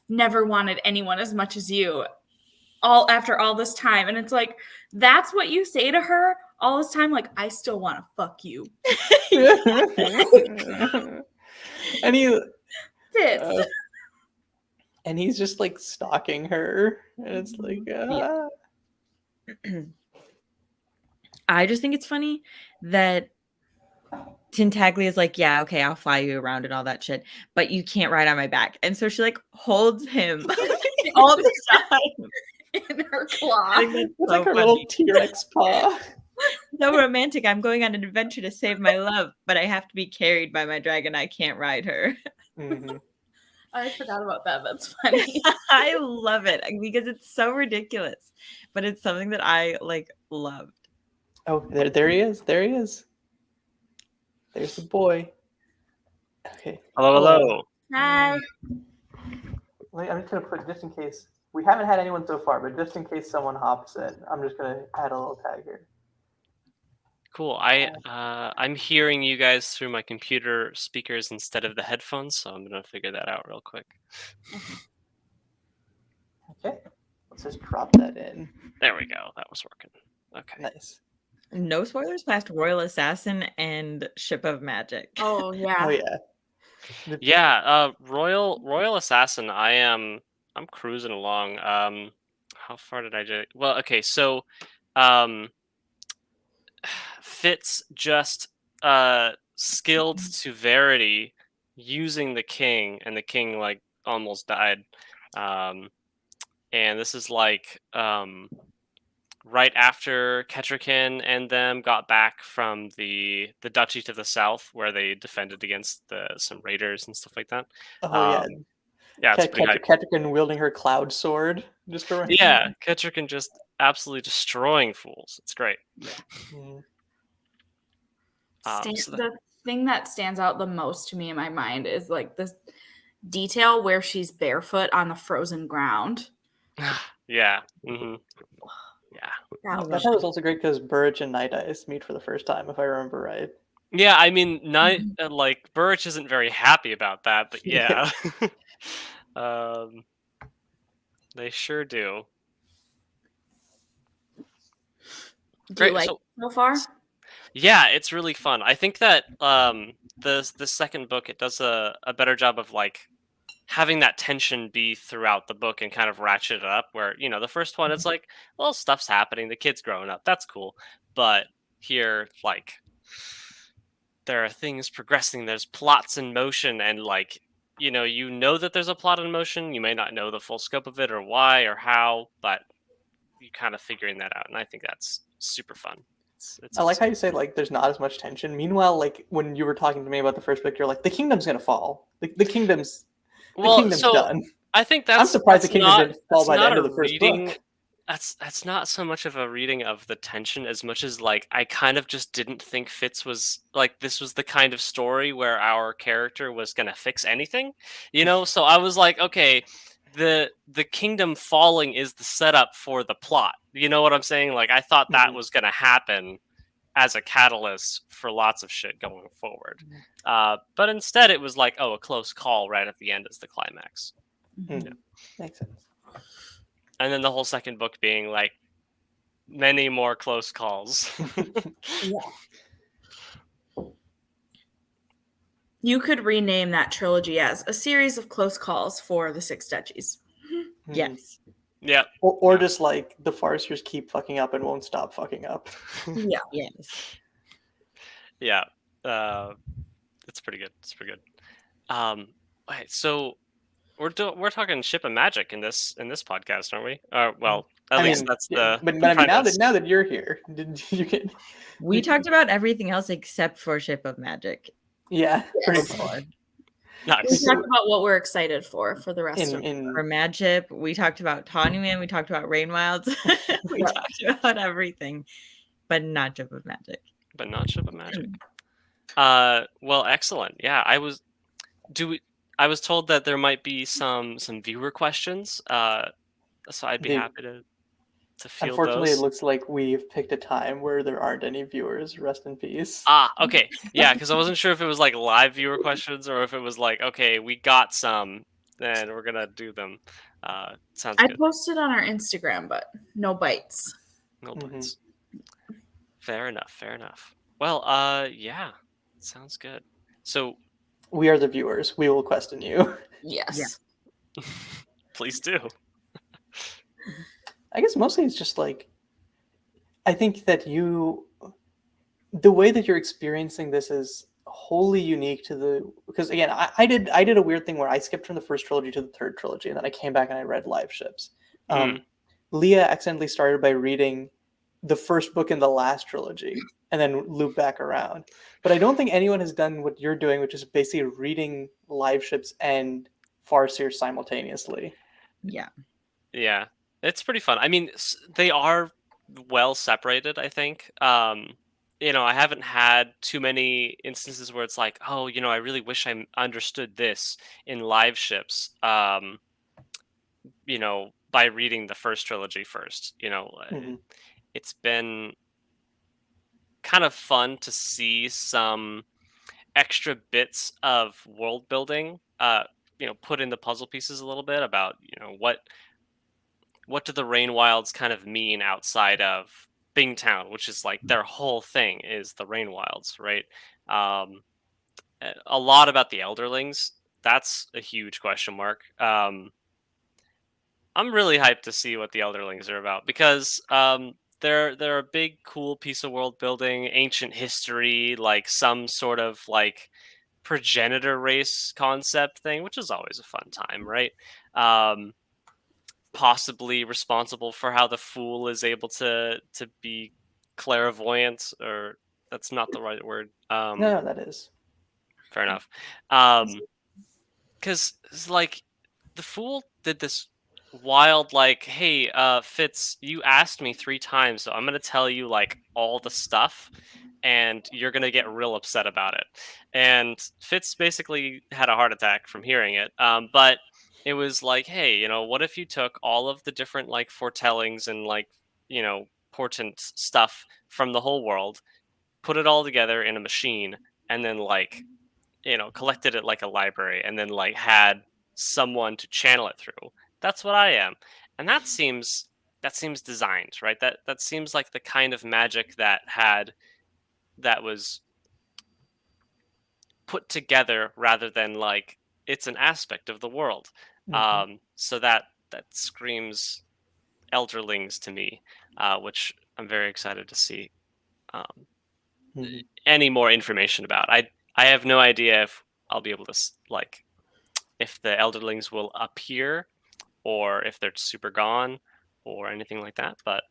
never wanted anyone as much as you. All after all this time, and it's like that's what you say to her all this time. Like, I still want to fuck you. and he Fitz. uh, and he's just like stalking her, and it's like, Yeah. I just think it's funny that Tintaglia is like, yeah, okay, I'll fly you around and all that shit, but you can't ride on my back. And so she like holds him all the time. In her I claw. think that's it's like so her funny. little T-Rex paw. So romantic. I'm going on an adventure to save my love, but I have to be carried by my dragon. I can't ride her. Hmm. I forgot about that. That's funny. I love it because it's so ridiculous, but it's something that I like loved. Oh, there he is. There he is. There's the boy. Okay. Hello, hello. Hi. I'm just gonna put, just in case we haven't had anyone so far, but just in case someone hops in, I'm just gonna add a little tag here. Cool. I'm hearing you guys through my computer speakers instead of the headphones, so I'm gonna figure that out real quick. Okay, let's just drop that in. There we go. That was working. Okay. Nice. No spoilers past Royal Assassin and Ship of Magic. Oh yeah. Oh yeah. Yeah. Royal Assassin. I'm cruising along. How far did I do? Well, okay. So, um, Fitz just skilled to Verity using the king, and the king like almost died. And this is like right after Kettrikin and them got back from the duchy to the south, where they defended against some raiders and stuff like that. Oh yeah. Yeah, it's pretty hype. Kettrikin wielding her cloud sword just around. Yeah, Kettrikin just absolutely destroying fools. It's great. Mm. The thing that stands out the most to me in my mind is like this detail where she's barefoot on the frozen ground. Yeah. Mm-hmm. Yeah. That was also great because Burrich and Night Eyes meet for the first time, if I remember right. Yeah, I mean, like Burrich isn't very happy about that, but yeah, they sure do. Do you like it so far? Yeah, it's really fun. I think that the second book, it does a better job of like having that tension be throughout the book and kind of ratchet it up. Where the first one, it's like, well, stuff's happening, the kid's growing up, that's cool, but here, like, there are things progressing, there's plots in motion, and like you know that there's a plot in motion. You may not know the full scope of it or why or how, but you're kind of figuring that out, and I think that's super fun. It's I like awesome. how you say like there's not as much tension. Meanwhile, like when you were talking to me about the first book, you're like the kingdom's gonna fall. The kingdom's Well, so done. I think I'm surprised the kingdom didn't fall by the end a of the first reading. book. That's not so much of a reading of the tension as much as like I kind of just didn't think Fitz was like this was the kind of story where our character was gonna fix anything, So I was like, okay, the kingdom falling is the setup for the plot. You know what I'm saying? Like I thought that Mhm. was gonna happen as a catalyst for lots of shit going forward. But instead, it was like, oh, a close call right at the end as the climax. Mhm. Makes sense. And then the whole second book being like many more close calls. Yeah. You could rename that trilogy as a series of close calls for the Six Duchies. Mhm. Yes. Yeah. Or Yeah. just like the Farseers keep fucking up and won't stop fucking up. Yeah. Yes. Yeah. It's pretty good. It's pretty good. Wait, so we're talking ship of magic in this podcast, aren't we? Well, at I least mean, that's yeah, the but I mean premise. now that you're here, did you get? We talked about everything else except for Ship of Magic. Yeah, pretty Yes. much. We Nice. talked about what we're excited for the rest of For Mad Ship, we talked about Tawny Man, we talked about Rain Wilds, we Yeah. talked about everything, but not Ship of Magic. But not ship of magic. Well, excellent. Yeah, I was told that there might be some viewer questions. So I'd be Dude, happy to field unfortunately, those. it looks like we've picked a time where there aren't any viewers. Rest in peace. Okay. Yeah, because I wasn't sure if it was like live viewer questions or if it was like, okay, we got some, and we're gonna do them. Sounds I good. posted on our Instagram, but no bites. No Mhm. bites. Fair enough. Fair enough. Well, yeah, sounds good. So We are the viewers. We will question you. Yes. please do. I guess mostly it's just like I think that the way that you're experiencing this is wholly unique to the because again I did a weird thing where I skipped from the first trilogy to the third trilogy and then I came back and I read Live Ships. Leah accidentally started by reading the first book in the last trilogy and then loop back around. But I don't think anyone has done what you're doing, which is basically reading Live Ships and Farseer simultaneously. Yeah. Yeah, it's pretty fun. I mean, they are well separated, I think. I haven't had too many instances where it's like, oh, I really wish I understood this in Live Ships. By reading the first trilogy first. Mhm. It's been kind of fun to see some extra bits of world building. Put in the puzzle pieces a little bit about what do the Rain Wilds kind of mean outside of Bingtown, which is like their whole thing is the Rain Wilds, right? A lot about the Elderlings. That's a huge question mark. I'm really hyped to see what the Elderlings are about because they're a big, cool piece of world building, ancient history, like some sort of like progenitor race concept thing, which is always a fun time, right? Possibly responsible for how the Fool is able to be clairvoyant, or that's not the right word. No, that is. Fair enough. Because it's like the Fool did this wild like, hey, Fitz, you asked me 3 times, so I'm gonna tell you like all the stuff, and you're gonna get real upset about it. And Fitz basically had a heart attack from hearing it. But it was like, hey, what if you took all of the different like foretellings and like, portent stuff from the whole world, put it all together in a machine, and then like, collected it like a library, and then like had someone to channel it through. That's what I am, and that seems designed, right? That seems like the kind of magic that was put together rather than like it's an aspect of the world. So that screams Elderlings to me, which I'm very excited to see any more information about. I have no idea if I'll be able to like if the Elderlings will appear or if they're super gone or anything like that. But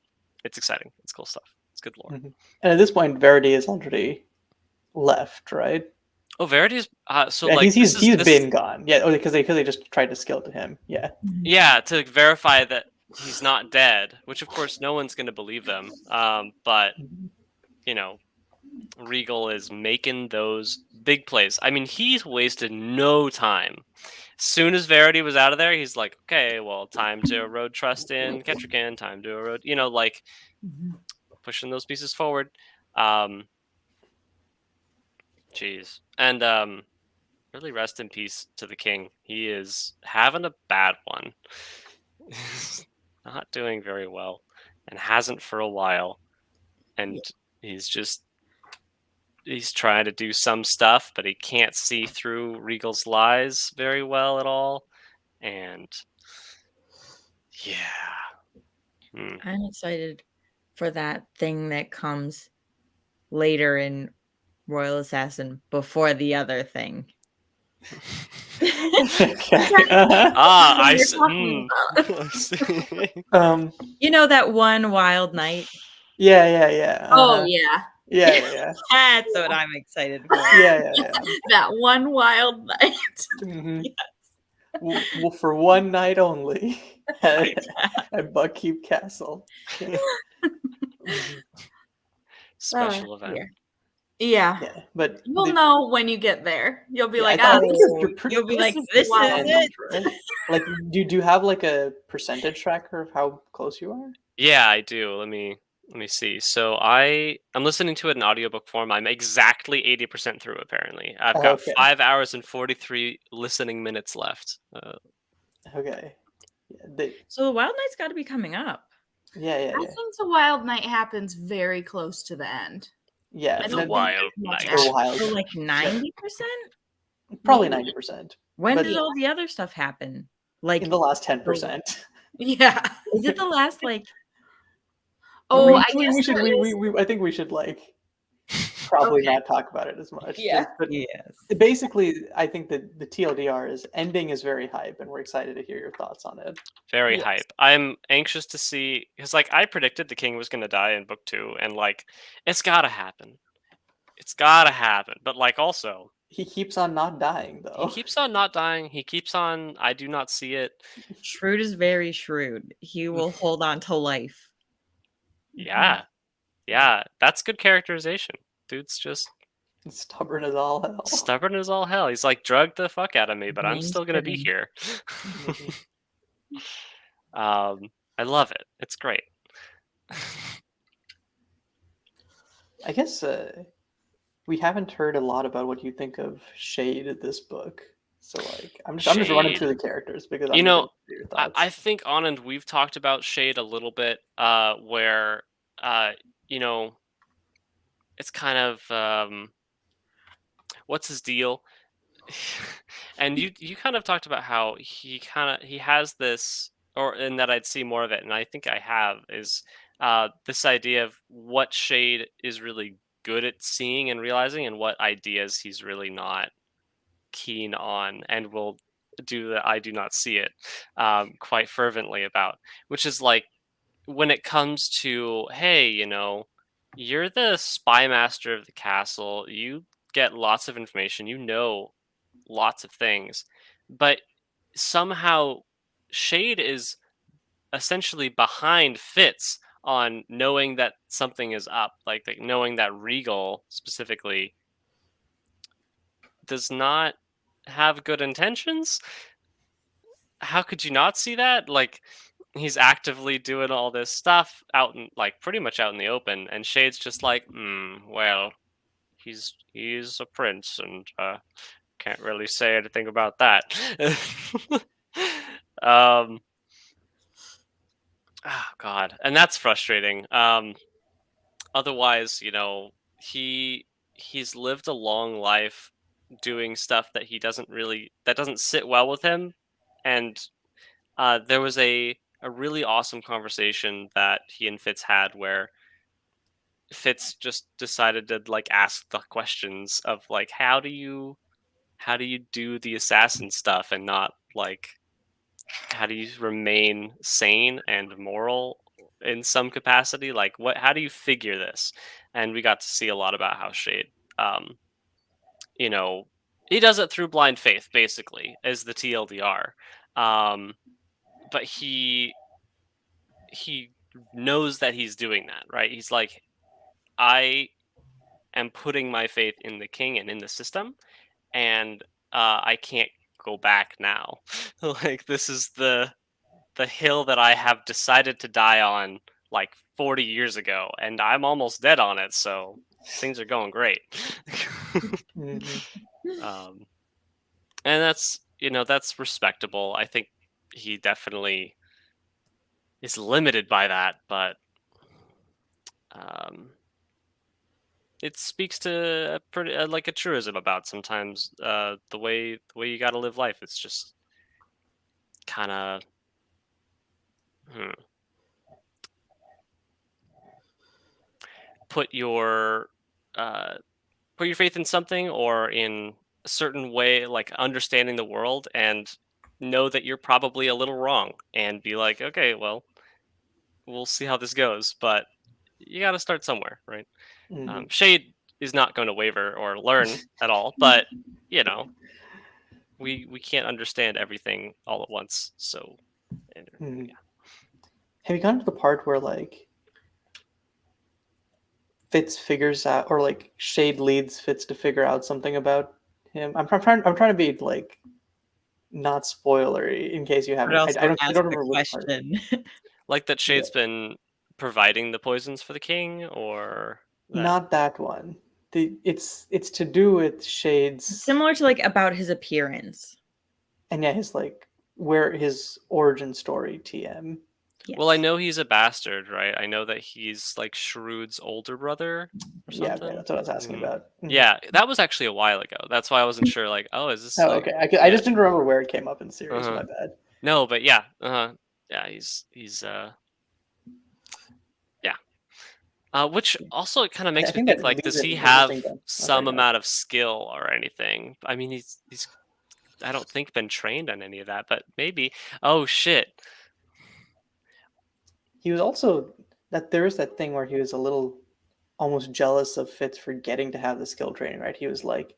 it's exciting. It's cool stuff. It's good lore. And at this point, Verity is already left, right? Oh, Verity's so Yeah, like he's this been gone. Yeah, because they just tried to skeleton him. Yeah. Yeah, to verify that he's not dead, which of course no one's going to believe them. But you know, Regal is making those big plays. I mean, he's wasted no time. As soon as Verity was out of there, he's like, okay, well, time to erode trust in Kettrican, time to erode, like pushing those pieces forward. Jeez. And really rest in peace to the king. He is having a bad one. Not doing very well and hasn't for a while. And he's trying to do some stuff, but he can't see through Regal's lies very well at all. And yeah. I'm excited for that thing that comes later in Royal Assassin before the other thing. Okay. I You're see. talking I see. That one wild night. Yeah. Oh yeah, Yeah. That's what I'm excited for. Yeah. that one wild night. Mhm. Well, for one night only at Buckkeep Castle. Special event. Yeah. Yeah, but You'll know when you get there. You'll be like, I oh, think you're pretty You'll be like, is this is wild. it. right? Like, do you have like a percentage tracker of how close you are? Yeah, I do. Let me see. So I'm listening to it in audiobook form. I'm exactly 80% through. Apparently, I've got Okay. 5 hours and 43 listening minutes left. Okay. So the wild night's got to be coming up. Yeah. I think the wild night happens very close to the end. Yeah. I The don't wild think much night. happens. The wild. So like 90%? Probably maybe? 90%. When But did all the other stuff happen? Like in the last 10%. Yeah. is it the last like Oh, I we guess should. there is- I think we should like probably Okay. not talk about it as much. Yeah. But yes. basically, I think that the TLDR is ending is very hype, and we're excited to hear your thoughts on it. Very Yes. hype. I'm anxious to see because I predicted the king was gonna die in book 2, and it's gotta happen. It's gotta happen. But also He keeps on not dying, though. he keeps on not dying. He keeps on. I do not see it. Shrewd is very shrewd. He will hold on to life. Yeah, yeah. That's good characterization. Dude's just Stubborn as all hell. stubborn as all hell. He's like, drug the fuck out of me, but I'm Name's still gonna be Kevin. here. I love it. It's great. I guess we haven't heard a lot about what you think of Shade of this book. So I'm just running Shade. through the characters because I'm You know, interested in your thoughts. I think Anand, we've talked about Shade a little bit, where it's kind of what's his deal, and you kind of talked about how he has this, and that I'd see more of it, and I think I have is this idea of what Shade is really good at seeing and realizing, and what ideas he's really not keen on, and will do that I do not see it quite fervently about, which is like when it comes to, hey, you're the spy master of the castle, you get lots of information, lots of things, but somehow Shade is essentially behind Fitz on knowing that something is up, like knowing that Regal specifically does not have good intentions. How could you not see that? Like, he's actively doing all this stuff out in, pretty much out in the open, and Shade's just like, well, he's a prince, and can't really say anything about that. Oh God, and that's frustrating. Otherwise, he's lived a long life doing stuff that doesn't sit well with him, and there was a really awesome conversation that he and Fitz had where Fitz just decided to ask the questions of how do you how do you do the assassin stuff and not like how do you remain sane and moral in some capacity? Like how do you figure this? And we got to see a lot about how Shade um you know, he does it through blind faith, basically, is the TLDR. Um, but he knows that he's doing that, right? He's like, I am putting my faith in the king and in the system, and I can't go back now. Like this is the hill that I have decided to die on like 40 years ago, and I'm almost dead on it, so things are going great. Mhm. um, and that's respectable. I think he definitely is limited by that, but um, it speaks to a pretty like a truism about sometimes the way you got to live life. It's just kind of hmm, put your uh, put your faith in something or in a certain way, like understanding the world, and know that you're probably a little wrong, and be like, okay, well, we'll see how this goes, but you got to start somewhere, right? Mhm. Shade is not going to waver or learn at all, but you know, we can't understand everything all at once. So, Mhm. yeah. Have you gotten to the part where like Fitz figures out, or like Shade leads Fitz to figure out something about him? I'm trying to be like not spoilery in case you But haven't. I also don't I ask don't the remember which part. question. Like that Yeah. Shade's been providing the poisons for the king, or that. Not that one. It's to do with Shade's Similar to like about his appearance. and yeah, his like where his origin story TM. Yes. Well, I know he's a bastard, right? I know that he's like Shrewd's older brother or Yeah, okay, something. that's what I was asking Mhm. about. Mhm. Yeah, that was actually a while ago. That's why I wasn't sure. Like, oh, is this Oh, like? okay. I Yeah. just didn't remember where it came up in the series. Uh-huh. My bad. No, but yeah. Uh-huh. Yeah, he's yeah. Which also kind of I makes me think think that like, leads does it he into the have thing. Then. Oh, sorry, some go ahead. amount of skill or anything? I mean, he's I don't think been trained on any of that, but maybe. Oh shit. He was also that there is that thing where he was a little almost jealous of Fitz for getting to have the skill training. Right? He was like,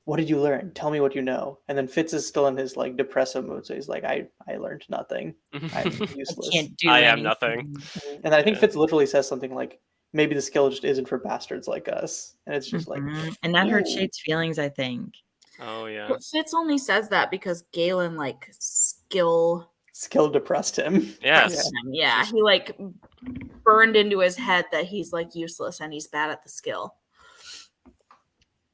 "What did you learn? Tell me what you know." And then Fitz is still in his like depressive mood, so he's like, "I learned nothing. I'm I useless." can't do I am nothing. anything. And then I think Yeah. Fitz literally says something like, "Maybe the skill just isn't for bastards like us," and it's just like, And that hurt ooh, Shade's feelings, I think. Oh yeah. But Fitz only says that because Galen like skill skill depressed him. Yes. Yeah. him. Yeah, he like burned into his head that he's like useless and he's bad at the skill.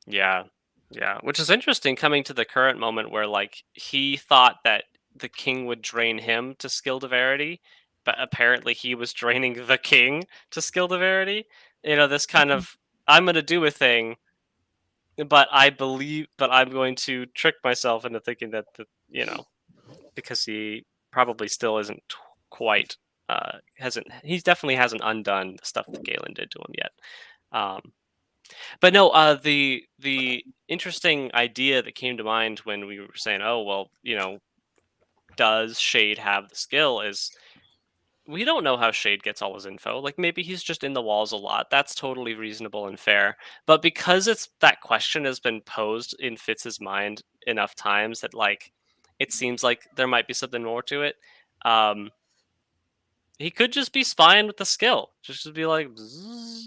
Yeah. Yeah. Which is interesting coming to the current moment where like he thought that the king would drain him to skill divinity, but apparently he was draining the king to skill divinity. You know, this kind of I'm gonna do a thing, but I'm going to trick myself into thinking that because he probably still isn't quite hasn't he's definitely hasn't undone the stuff that Galen did to him yet. Um, but no, the interesting idea that came to mind when we were saying, oh well, does Shade have the skill? Is we don't know how Shade gets all his info. Like maybe he's just in the walls a lot. That's totally reasonable and fair. But because it's that question has been posed in Fitz's mind enough times that like it seems like there might be something more to it. Um, he could just be spying with the skill, just to be like, bzzz,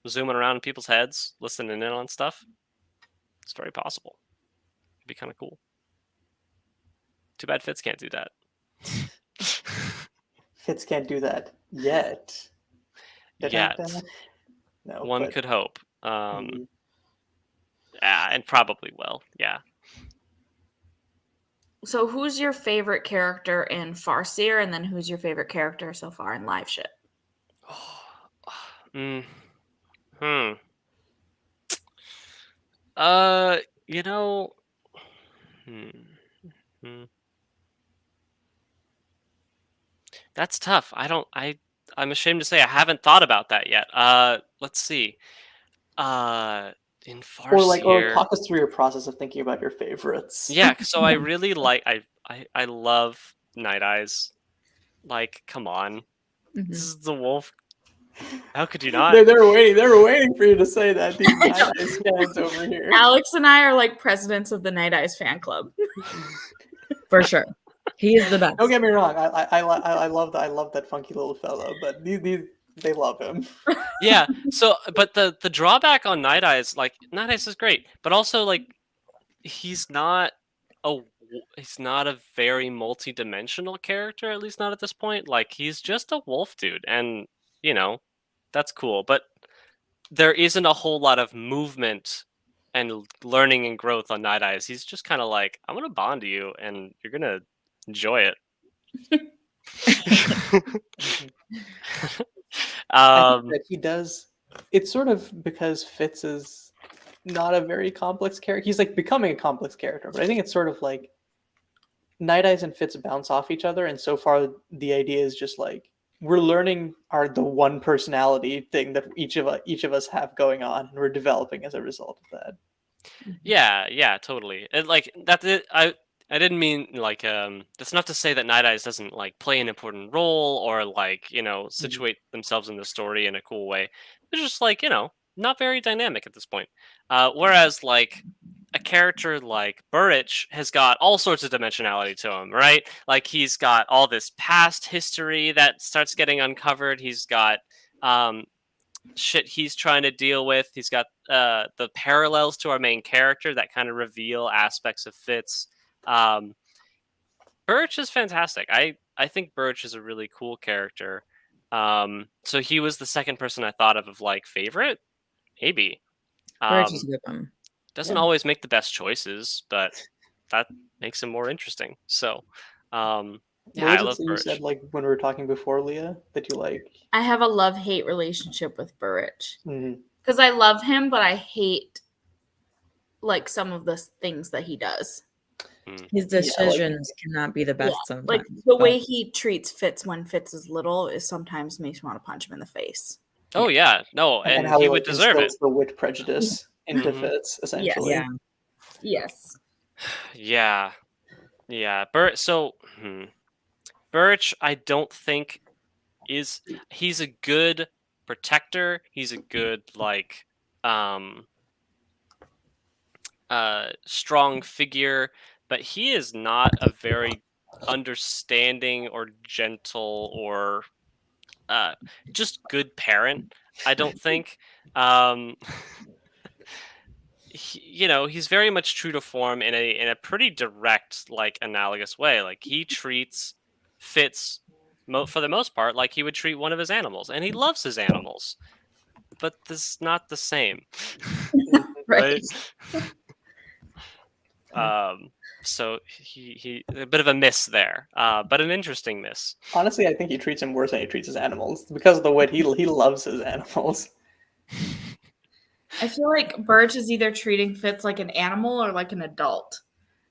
zooming around in people's heads, listening in on stuff. It's very possible. It'd be kind of cool. Too bad Fitz can't do that. Fitz can't do that yet. Yet. No, One but could hope. mm, Yeah, and probably will. Yeah. So who's your favorite character in Farseer, and then who's your favorite character so far in Live Ship? Mm, hmm. Uh, you know. Hmm. hmm. That's tough. I don't. I'm ashamed to say I haven't thought about that yet. Let's see. Uh, in Or like, or Farseer, talk us through your process of thinking about your favorites. yeah. So I really like. I love Night Eyes. Like, come on, this is the wolf. How could you not? They're waiting for you to say that. These I Night know. Eyes fans over here. Alex and I are like presidents of the Night Eyes fan club. For sure. He is the best. Don't get me wrong. I love that funky little fellow, but they love him. Yeah. So, but the drawback on Night Eyes, like Night Eyes is great, but also like he's not he's not a very multi-dimensional character, at least not at this point. Like he's just a wolf dude, and you know that's cool, but there isn't a whole lot of movement and learning and growth on Night Eyes. He's just kind of like, I'm gonna bond to you, and you're gonna enjoy it. I think that he does. It's sort of because Fitz is not a very complex character. He's like becoming a complex character, but I think it's sort of like Night Eyes and Fitz bounce off each other, and so far the idea is just like we're learning the one personality thing that each of us have going on, and we're developing as a result of that. Yeah, totally. And like that, I didn't mean like that's not to say that Night Eyes doesn't like play an important role or like situate themselves in the story in a cool way. They're just like not very dynamic at this point. Whereas like a character like Burrich has got all sorts of dimensionality to him, right? Like he's got all this past history that starts getting uncovered. He's got shit he's trying to deal with. He's got the parallels to our main character that kind of reveal aspects of Fitz. Burrich is fantastic. I think Burrich is a really cool character. So he was the second person I thought of like favorite, maybe. Burrich is a good one. Doesn't always make the best choices, but that makes him more interesting. So, yeah, I love You Burrich. said like when we were talking before, Leah, that you like. I have a love-hate relationship with Burrich Mhm. because I love him, but I hate like some of the things that he does. His decisions cannot be the best sometimes. Like the way he treats Fitz when Fitz is little is sometimes makes me want to punch him in the face. Oh yeah, no, and how he like, would deserve it. instills the wit prejudice into Mhm. Fitz, essentially. Yeah. Yes. Yeah. Burrich, I don't think he's a good protector. He's a good like strong figure, but he is not a very understanding or gentle or just good parent. I don't think. He's very much true to form in a pretty direct, like analogous way. Like he treats Fitz for the most part like he would treat one of his animals, and he loves his animals, but this is not the same. Right. So he a bit of a miss there, but an interesting miss. Honestly, I think he treats him worse than he treats his animals because of the way he loves his animals. I feel like Burrich is either treating Fitz like an animal or like an adult.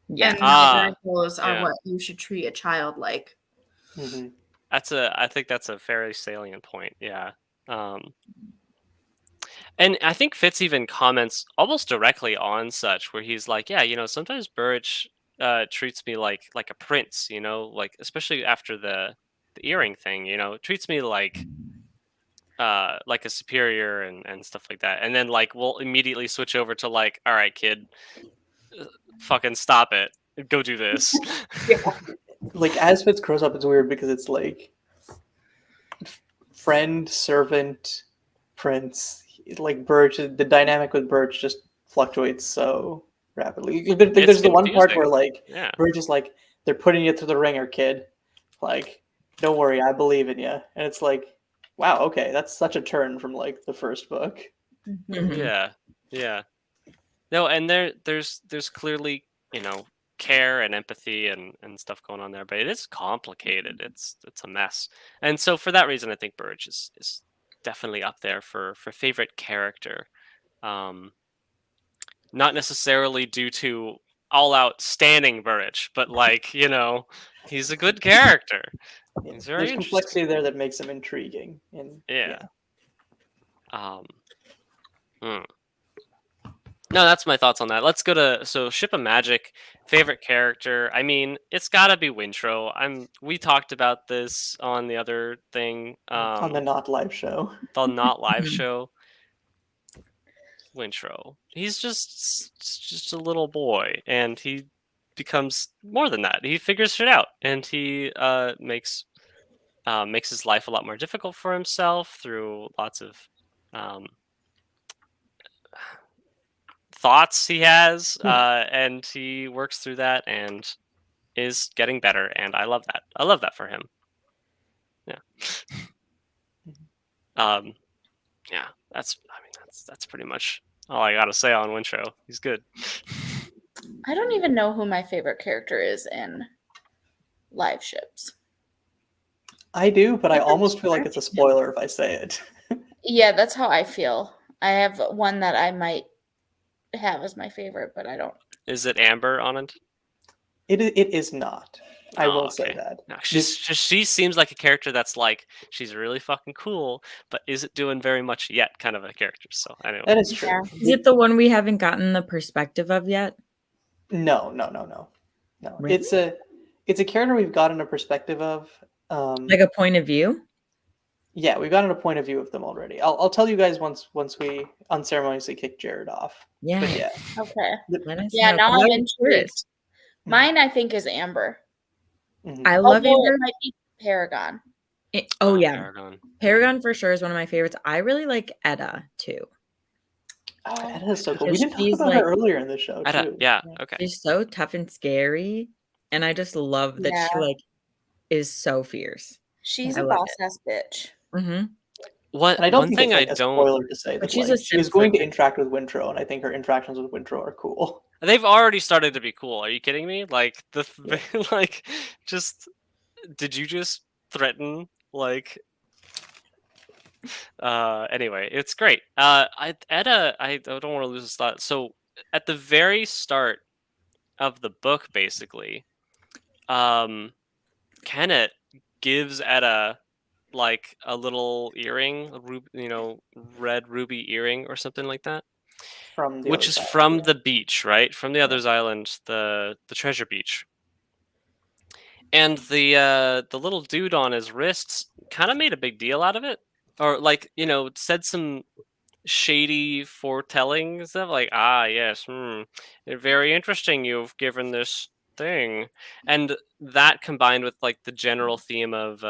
Yeah. And neither of those are what you should treat a child like. Mm-hmm. I think that's a very salient point. Yeah. And I think Fitz even comments almost directly on such, where he's like, yeah, sometimes Burrich treats me like a prince, like especially after the earring thing, treats me like a superior and stuff like that. And then like we'll immediately switch over to like, all right, kid, fucking stop it, go do this. Like as Fitz grows up, it's weird because it's like friend, servant, prince. Like Burrich, the dynamic with Burrich just fluctuates so rapidly. There's the one part where like Burrich is like, they're putting you through the ringer, kid. Like, don't worry, I believe in you. And it's like, wow, okay, that's such a turn from like the first book. Mhm. Yeah. No, and there's clearly care and empathy and stuff going on there, but it is complicated. It's a mess, and so for that reason, I think Burrich is definitely up there for favorite character. Not necessarily due to all out standing Burrich, but like he's a good character. Yeah. He's very There's complexity there that makes him intriguing. And yeah. No, that's my thoughts on that. Let's go to Ship of Magic. Favorite character? I mean, it's gotta be Wintro. We talked about this on the other thing, On the not live show. the not live Mhm. show. Wintro. He's just a little boy, and he becomes more than that. He figures shit out, and he makes his life a lot more difficult for himself through lots of um, thoughts he has, and he works through that and is getting better, and I love that. I love that for him. Yeah. um, yeah. That's pretty much all I gotta say on Wintro. He's good. I don't even know who my favorite character is in live ships. I do, but I almost feel like it's a spoiler if I say it. Yeah, that's how I feel. I have one that I might have as my favorite, but I don't. Is it Amber on it? It is not. I will say that. No, she seems like a character that's like she's really fucking cool, but isn't doing very much yet, kind of a character. So anyway, That is true. Yeah. Is it the one we haven't gotten the perspective of yet? No. Really? It's a character we've gotten a perspective of. Like a point of view? Yeah, we've gotten a point of view of them already. I'll tell you guys once we unceremoniously kick Jared off. Yeah. But yeah. Okay. Let us Yeah, know, now 'cause I'm I'm intrigued. curious. Mine, I think, is Amber. Mhm. I love Although Amber. it might be Paragon. Oh yeah, Paragon. Paragon for sure is one of my favorites. I really like Etta too. Oh, Etta is so cool. We Because didn't talk she's about like- her earlier in the show too. Yeah. Okay. She's so tough and scary, and I just love that she Yeah. like is so fierce. She's I a love boss ass bitch. Mm-hmm. What And I don't one think thing it's like I a don't. spoiler to say that she's like, a she is going to simp interact with Wintro, and I think her interactions with Wintro are cool. They've already started to be cool. Are you kidding me? Like Yeah. like just did you just threaten like anyway, it's great. I don't want to lose this thought. So at the very start of the book basically, Kenneth gives Etta like a little earring, red ruby earring or something like that. From the Which other is side, from yeah. the beach, right? From the other's island, the treasure beach. And the little dude on his wrists kind of made a big deal out of it, or like said some shady foretelling stuff, like yes, very interesting. You've given this thing, and that combined with like the general theme of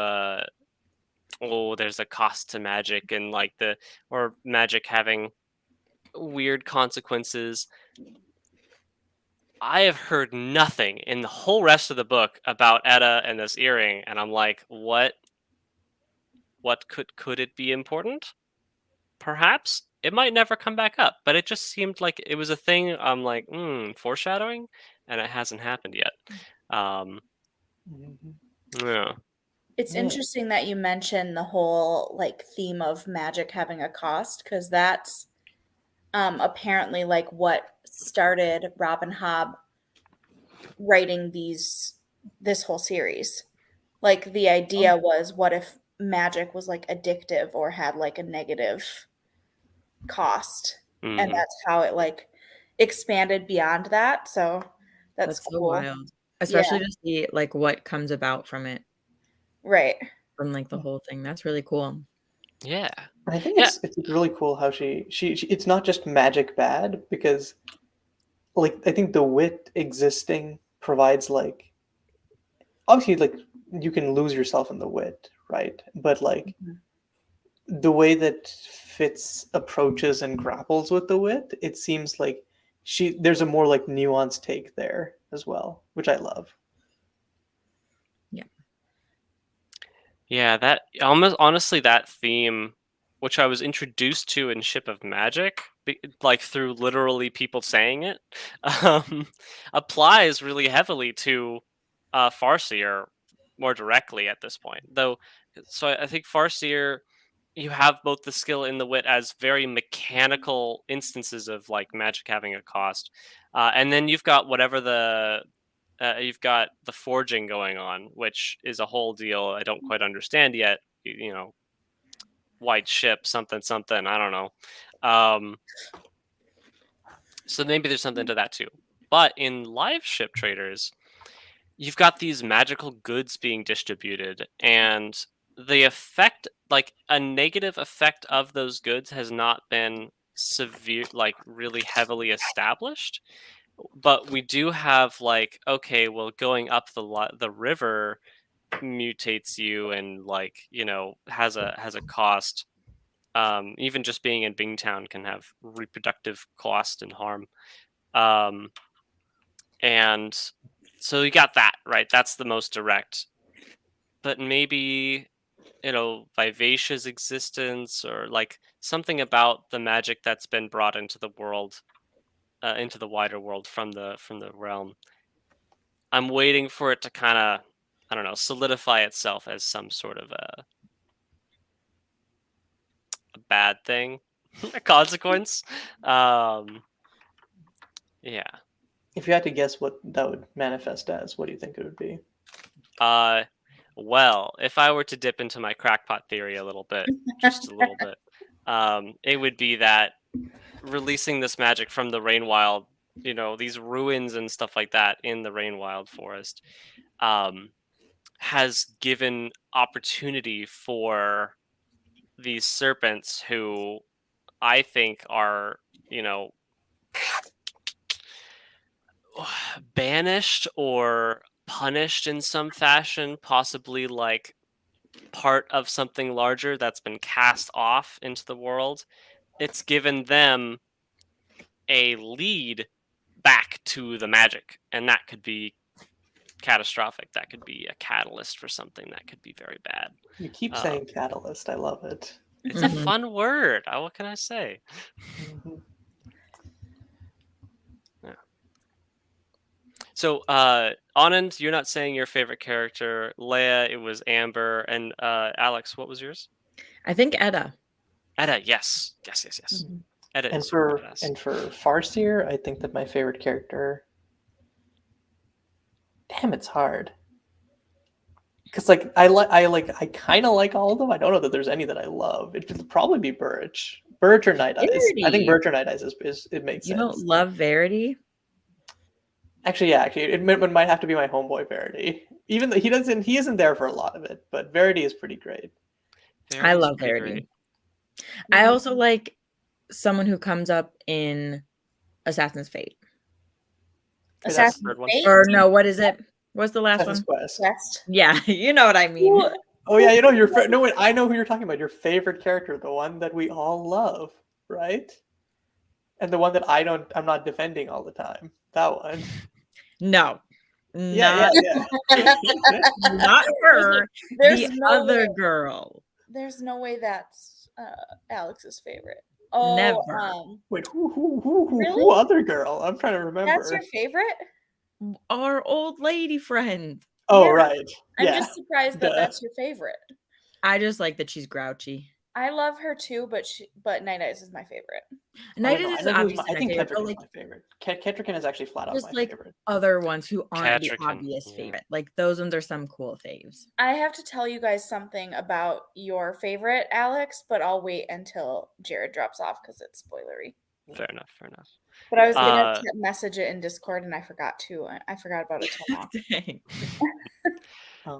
there's a cost to magic, and like or magic having weird consequences. I have heard nothing in the whole rest of the book about Etta and this earring, and I'm like, what? What could it be important? Perhaps it might never come back up, but it just seemed like it was a thing. I'm like, foreshadowing, and it hasn't happened yet. Mhm. Yeah. It's Yeah. interesting that you mentioned the whole like theme of magic having a cost, because that's apparently like what started Robin Hobb writing this whole series. Like the idea was, what if magic was like addictive or had like a negative cost, and Mhm. that's how it like expanded beyond that. So that's so cool. wild, especially to see like what comes about from it, Right. from like the whole thing. That's really cool. Yeah. And I think Yeah. it's really cool how she it's not just magic bad, because like I think the wit existing provides like obviously like you can lose yourself in the wit, right? But like the way that Fitz approaches and grapples with the wit, it seems like there's a more like nuanced take there as well, which I love. Yeah, that almost honestly that theme, which I was introduced to in Ship of Magic, like through literally people saying it, um, applies really heavily to Farseer more directly at this point. Though, so I think Farseer, you have both the skill and the wit as very mechanical instances of like magic having a cost, and then you've got you've got the forging going on, which is a whole deal I don't quite understand yet. White ship, something, something. I don't know. So maybe there's something to that too. But in live ship traders, you've got these magical goods being distributed, and the effect, like a negative effect of those goods, has not been severe, like really heavily established. But we do have like, okay, well, going up the river mutates you, and like, you know, has a cost. Even just being in Bingtown can have reproductive cost and harm. And so you got that, right? That's the most direct. But maybe, you know, Vivacia's existence, or like something about the magic that's been brought into the world, into the wider world from the realm. I'm waiting for it to kind of, I don't know, solidify itself as some sort of a bad thing, a consequence. Yeah. If you had to guess what that would manifest as, what do you think it would be? Well, if I were to dip into my crackpot theory a little bit, just a little bit, it would be that releasing this magic from the Rainwild, you know, these ruins and stuff like that in the Rainwild forest, has given opportunity for these serpents who I think are, you know, banished or punished in some fashion, possibly like part of something larger that's been cast off into the world. It's given them a lead back to the magic, and that could be catastrophic. That could be a catalyst for something that could be very bad. You keep saying catalyst. I love it. It's a fun word. What can I say? Mhm. Yeah. So, Anand, you're not saying your favorite character. Leia, it was Amber, and Alex, what was yours? I think Edda. Edda, yes. Edda And is super for badass. Farseer, I think that my favorite character. Damn, it's hard. Because like I kind of like all of them. I don't know that there's any that I love. It would probably be Birch or Night Eyes. I think Verity. Birch or Night Eyes is it makes You sense. don't love Verity? Actually, it might have to be my homeboy Verity. Even though he isn't there for a lot of it, but Verity is pretty great. I love Verity. I also like someone who comes up in Assassin's Fate. Assassin's third one. Fate? Or no, what is it? What's the last Assassin's one? Quest. Quest. Yeah, you know what I mean. Oh yeah, you know no wait, I know who you're talking about. Your favorite character, the one that we all love, right? And the one that I'm not defending all the time. That one. No. Yeah. Not her. There's The no other way. girl. There's no way that's Alex's favorite. Oh, Never. Wait, who Really? other girl? I'm trying to remember. that's your favorite? Our old lady friend. Oh Yeah. right. I'm Yeah. just surprised that Duh. that's your favorite. I just like that she's grouchy. I love her too, but Night Eyes is my favorite. Night no, Eyes is I know obviously I my think favorite, but Ketrican like is my favorite. Ketrican is actually flat out just my like favorite. other ones who aren't the Catrican, obvious yeah. favorite. Like those ones are some cool faves. I have to tell you guys something about your favorite, Alex, but I'll wait until Jared drops off because it's spoilery. Fair enough. But I was gonna message it in Discord and I forgot to. I forgot about it till now. Dang.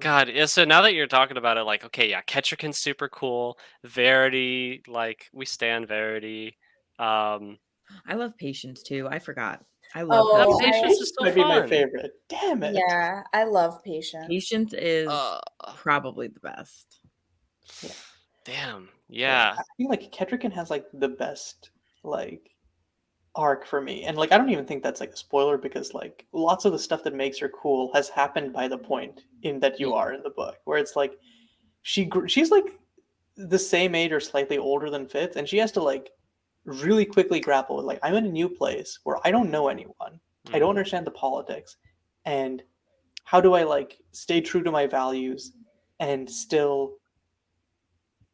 God, yeah, so now that you're talking about it, like, okay, yeah, Ketrican's super cool. Verity, like, we stand Verity. I love Patience too. I forgot. I love Oh, Patience. Patience is so might be my fun. favorite. Damn it. Yeah, I love Patience. Patience is Uh, probably the best. Damn, yeah. I feel like Ketrican has like the best like arc for me, and like I don't even think that's like a spoiler because like lots of the stuff that makes her cool has happened by the point in that you are in the book, where it's like she's like the same age or slightly older than Fitz, and she has to like really quickly grapple with like I'm in a new place where I don't know anyone, I don't understand the politics, and how do I like stay true to my values and still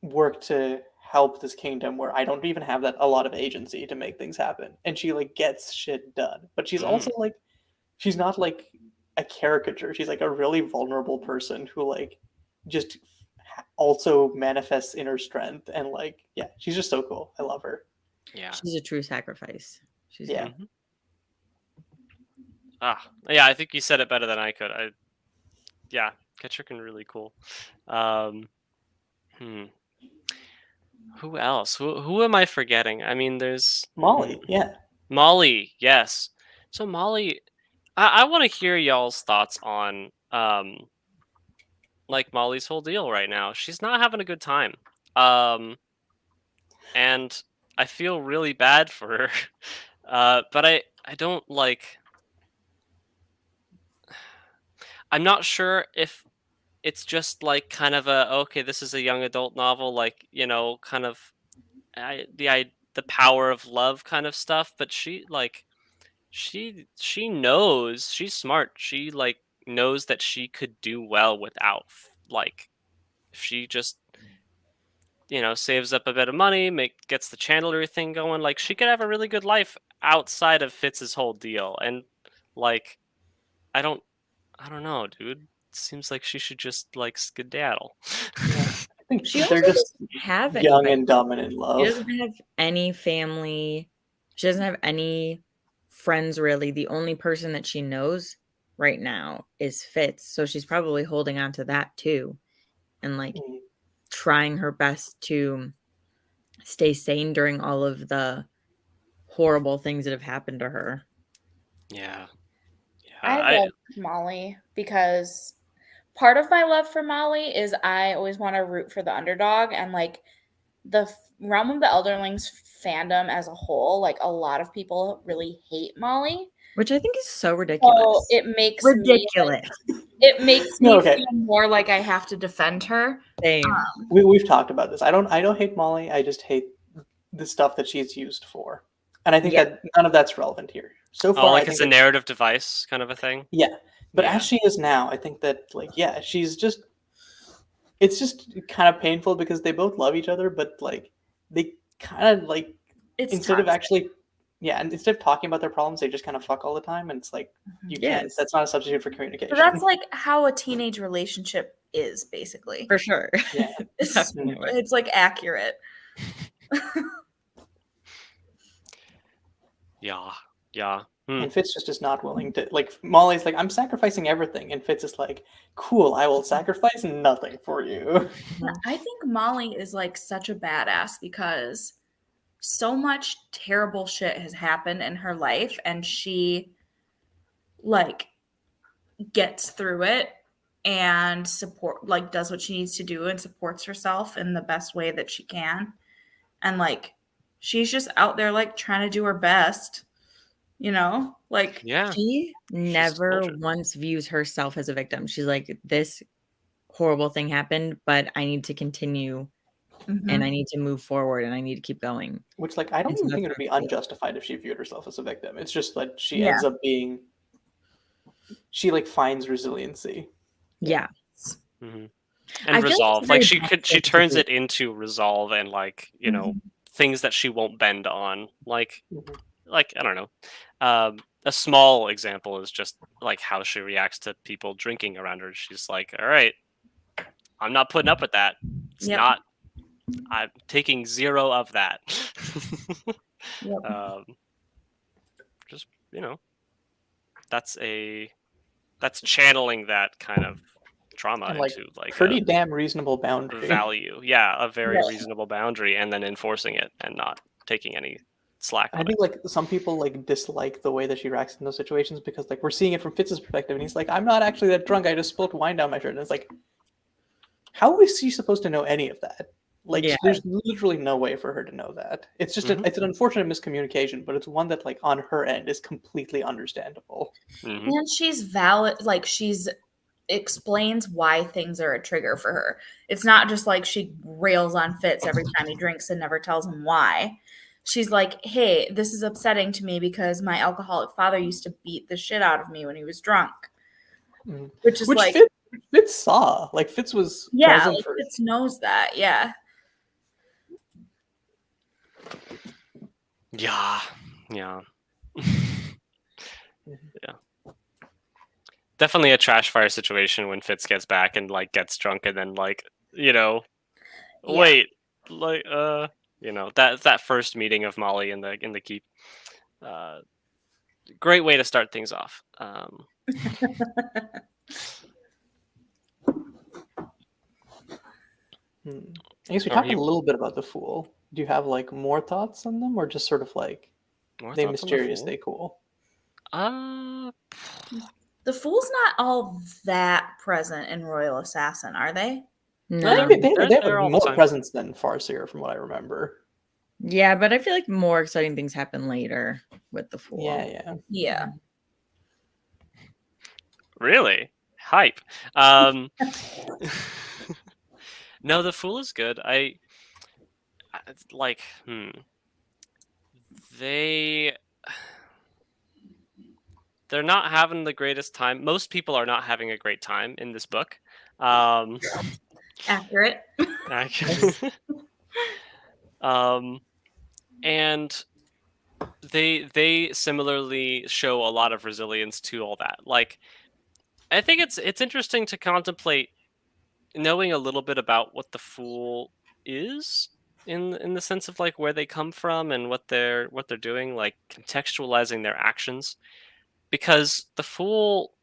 work to help this kingdom where I don't even have that a lot of agency to make things happen. And she like gets shit done. But she's also like she's not like a caricature. She's like a really vulnerable person who like just also manifests inner strength and like yeah, she's just so cool. I love her. Yeah. She's a true sacrifice. She's Yeah. Mhm. Yeah, I think you said it better than I could. Yeah, Ketchrick really cool. Hmm. Who else? Who am I forgetting? I mean, there's Molly, yeah. Molly. Yes. So Molly, I want to hear y'all's thoughts on like Molly's whole deal right now. She's not having a good time. And I feel really bad for her. But I don't like. I'm not sure if it's just like kind of a okay, this is a young adult novel, like kind of the power of love kind of stuff. But she knows she's smart. She like knows that she could do well without like if she just saves up a bit of money, gets the Chandler thing going. Like she could have a really good life outside of Fitz's whole deal. And like I don't I don't know, dude. Seems like she should just like skedaddle. Yeah. I think She they're also just doesn't have young anybody. and dumb and in She love. doesn't have any family. She doesn't have any friends really. The only person that she knows right now is Fitz. So she's probably holding on to that too. And like Mm. trying her best to stay sane during all of the horrible things that have happened to her. Yeah. I love Molly because part of my love for Molly is I always want to root for the underdog, and like the realm of the Elderlings fandom as a whole, like a lot of people really hate Molly, which I think is so ridiculous. so it makes ridiculous. It makes me No, okay. feel more like I have to defend her. Same. We've talked about this. I don't hate Molly. I just hate the stuff that she's used for, and I think that none of that's relevant here so far. like I think it's a narrative device kind of a thing. Yeah, but Yeah. as she is now, I think that she's just. It's just kind of painful because they both love each other, but like they kind of like It's instead of toxic. actually, and instead of talking about their problems, they just kind of fuck all the time, and it's like you can't. Yes. That's not a substitute for communication. But that's like how a teenage relationship is, basically. For sure. Yeah. It's like accurate. Yeah. And Fitz just is not willing to like. Molly's like, I'm sacrificing everything, and Fitz is like, cool, I will sacrifice nothing for you. I think Molly is like such a badass because so much terrible shit has happened in her life, and she like gets through it and does what she needs to do and supports herself in the best way that she can. And like she's just out there like trying to do her best, like she never once views herself as a victim. She's like, this horrible thing happened, but I need to continue and I need to move forward and I need to keep going. Which like I don't even think it would be unjustified if she viewed herself as a victim. It's just that she ends up being she like finds resiliency. Yeah. Mm-hmm. And resolve. Like she turns it into resolve and like, things that she won't bend on. Like I don't know. A small example is just like how she reacts to people drinking around her. She's like, all right, I'm not putting up with that. It's not, I'm taking zero of that. Just, that's channeling that kind of trauma and, into like pretty damn reasonable boundary. Value. Yeah, a very reasonable boundary, and then enforcing it and not taking any slack. I think like some people like dislike the way that she reacts in those situations because like we're seeing it from Fitz's perspective, and he's like, I'm not actually that drunk. I just spilled wine down my shirt. And it's like, how is she supposed to know any of that? Like, there's literally no way for her to know that. It's just it's an unfortunate miscommunication, but it's one that like on her end is completely understandable. And she's valid. Like she's explains why things are a trigger for her. It's not just like she rails on Fitz every time he drinks and never tells him why. She's like, hey, this is upsetting to me because my alcoholic father used to beat the shit out of me when he was drunk. Which like Fitz saw. Like Fitz was present for Fitz knows that, yeah. Definitely a trash fire situation when Fitz gets back and like gets drunk and then like wait, like that first meeting of Molly in the keep. great way to start things off. I guess we Or talked he- a little bit about the Fool. Do you have like more thoughts on them, or just sort of like More they thoughts on the mysterious, Fool? they cool? The Fool's not all that present in Royal Assassin, are they? No. They They're have there all the more time. presence than Farseer, from what I remember. Yeah, but I feel like more exciting things happen later with the Fool. Yeah. Yeah. Really? Hype. No, the Fool is good. Like, they're not having the greatest time. Most people are not having a great time in this book. Accurate. And they similarly show a lot of resilience to all that. Like, I think it's interesting to contemplate knowing a little bit about what the Fool is in the sense of like where they come from and what they're doing, like contextualizing their actions. Because the Fool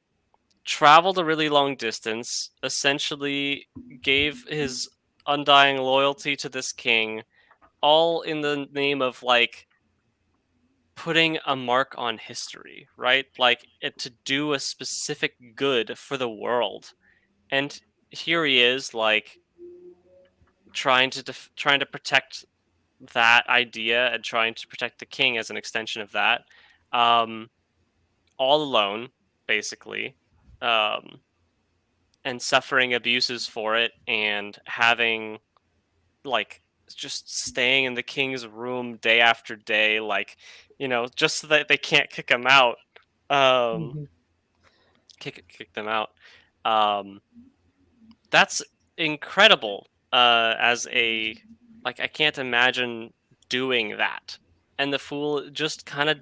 traveled a really long distance, essentially gave his undying loyalty to this king, all in the name of like putting a mark on history, right? Like to do a specific good for the world. And here he is, like trying to protect that idea and trying to protect the king as an extension of that, um, all alone, basically, and suffering abuses for it, and having like just staying in the king's room day after day, like just so that they can't kick him out, kick them out. Um, that's incredible. As a like, I can't imagine doing that, and the Fool just kind of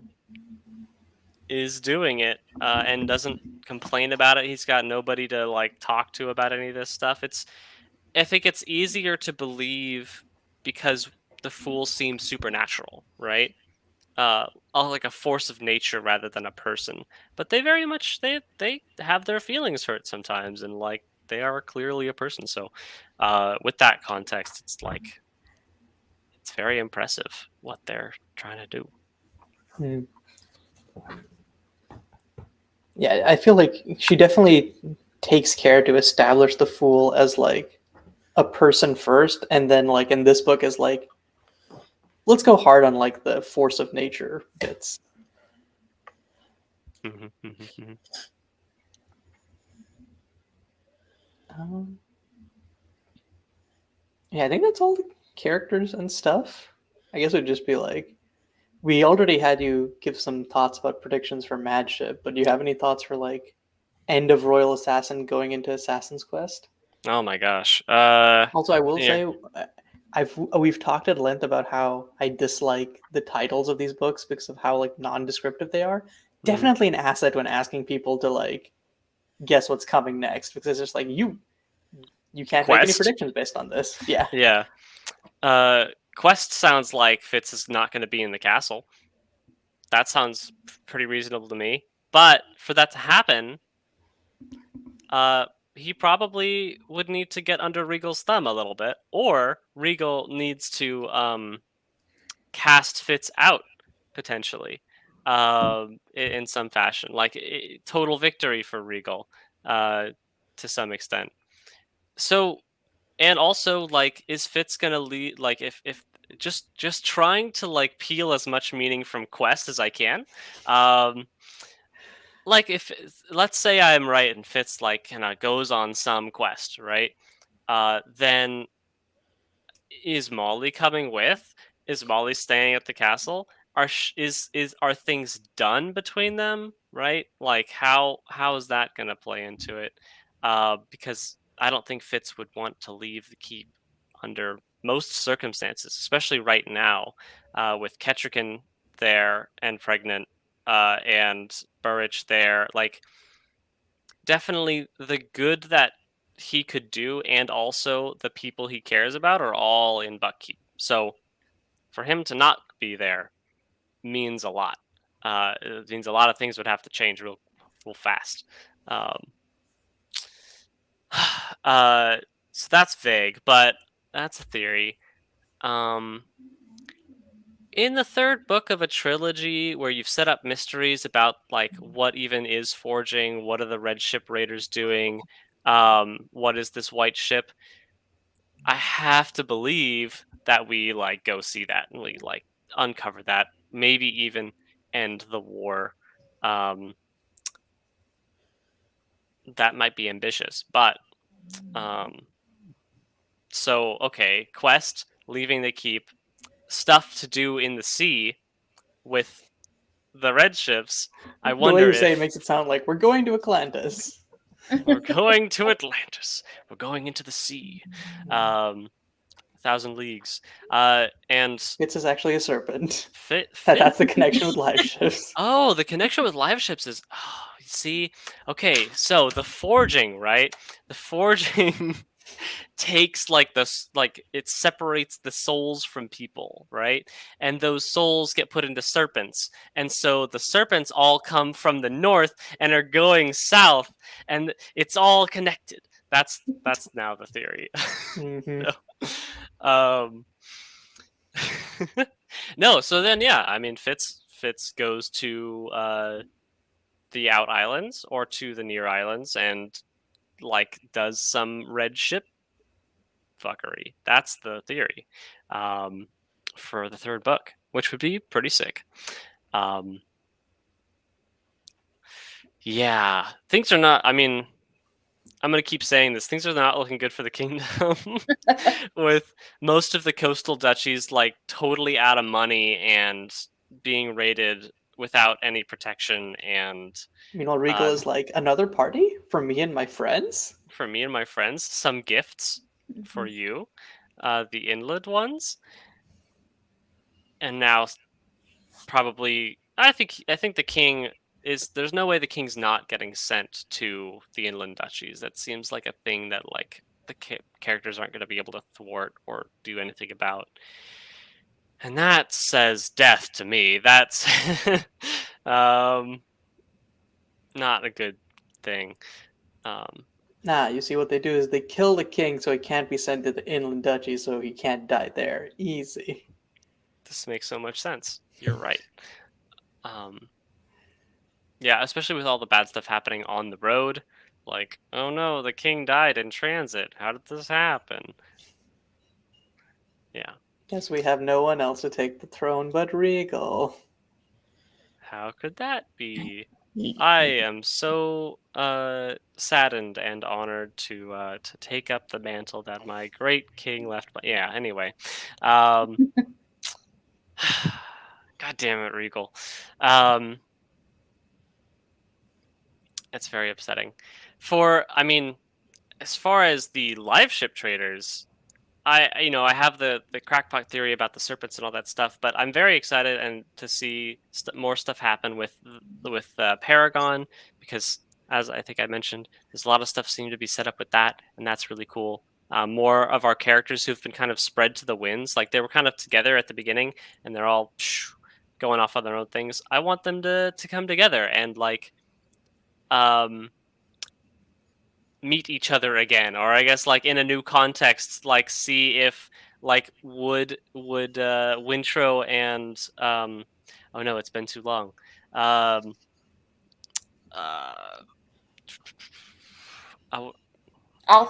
is doing it, and doesn't complain about it. He's got nobody to like talk to about any of this stuff. I think it's easier to believe because the Fool seems supernatural, right? Like a force of nature rather than a person. But they very much they have their feelings hurt sometimes, and like they are clearly a person. So, with that context, it's like it's very impressive what they're trying to do. Hmm. Yeah, I feel like she definitely takes care to establish the Fool as like a person first, and then like in this book is like, let's go hard on like the force of nature bits. Yeah, I think that's all the characters and stuff. I guess it would just be like, we already had you give some thoughts about predictions for Madship, but do you have any thoughts for like end of Royal Assassin going into Assassin's Quest? Oh my gosh. Also, I will Yeah. say, we've talked at length about how I dislike the titles of these books because of how like non-descriptive they are. Definitely an asset when asking people to like guess what's coming next, because it's just like you can't make any Quest? predictions based on this. Yeah. Yeah. Quest sounds like Fitz is not going to be in the castle. That sounds pretty reasonable to me. But for that to happen, he probably would need to get under Regal's thumb a little bit, or Regal needs to cast Fitz out potentially, in some fashion, like total victory for Regal, to some extent. So, and also, like, is Fitz gonna lead? Like, if just trying to like peel as much meaning from Quest as I can. Like, if let's say I'm right and Fitz like kind of goes on some quest, right? Then is Molly coming with? Is Molly staying at the castle? Are things done between them? Right? Like, how is that gonna play into it? Because I don't think Fitz would want to leave the keep under most circumstances, especially right now, with Ketrican there and pregnant, and Burrich there. Like, definitely the good that he could do and also the people he cares about are all in Buckkeep. So for him to not be there means a lot. It means a lot of things would have to change real fast. So that's vague, but that's a theory. In the third book of a trilogy where you've set up mysteries about like what even is forging, what are the red ship raiders doing, what is this white ship, I have to believe that we like go see that and we like uncover that, maybe even end the war. Um, that might be ambitious, but so okay, quest, leaving the keep, stuff to do in the sea with the red ships. I The way wonder you say it if makes it sound like we're going to Atlantis. we're going to Atlantis. We're going into the sea. 1,000 leagues. And Fitz is actually a serpent. fit. That's the connection with live ships. Oh, the connection with live ships is. Oh, see, okay. So the forging, right? The forging takes like this, like it separates the souls from people, right? And those souls get put into serpents, and so the serpents all come from the north and are going south, and it's all connected. That's now the theory. Mm-hmm. No. No, so then yeah, I mean Fitz goes to the out islands or to the near islands and like does some red ship fuckery. That's the theory for the third book, which would be pretty sick. Yeah, things are not. I mean, I'm gonna keep saying this. Things are not looking good for the kingdom, with most of the coastal duchies like totally out of money and being raided without any protection. And Meanwhile, Regal is like, another party for me and my friends? for me and my friends, some gifts for you, the inland ones, and now probably I think the king is. There's no way the king's not getting sent to the inland duchies. That seems like a thing that like the characters aren't going to be able to thwart or do anything about. And that says death to me. That's not a good thing. Nah, you see what they do is they kill the king so he can't be sent to the inland duchy so he can't die there. Easy. This makes so much sense. You're right. Yeah, especially with all the bad stuff happening on the road. Like, oh no, the king died in transit. How did this happen? Yeah. Guess we have no one else to take the throne but Regal. How could that be? I am so saddened and honored to take up the mantle that my great king left. But yeah, anyway, God damn it, Regal. It's very upsetting. I mean, as far as the live ship traders, I have the crackpot theory about the serpents and all that stuff, but I'm very excited and to see more stuff happen with Paragon, because as I think I mentioned, there's a lot of stuff seem to be set up with that, and that's really cool. More of our characters who've been kind of spread to the winds, like they were kind of together at the beginning, and they're all going off on their own things. I want them to come together and like meet each other again, or I guess like in a new context, like see if like would Wintro and oh no, it's been too long. Uh,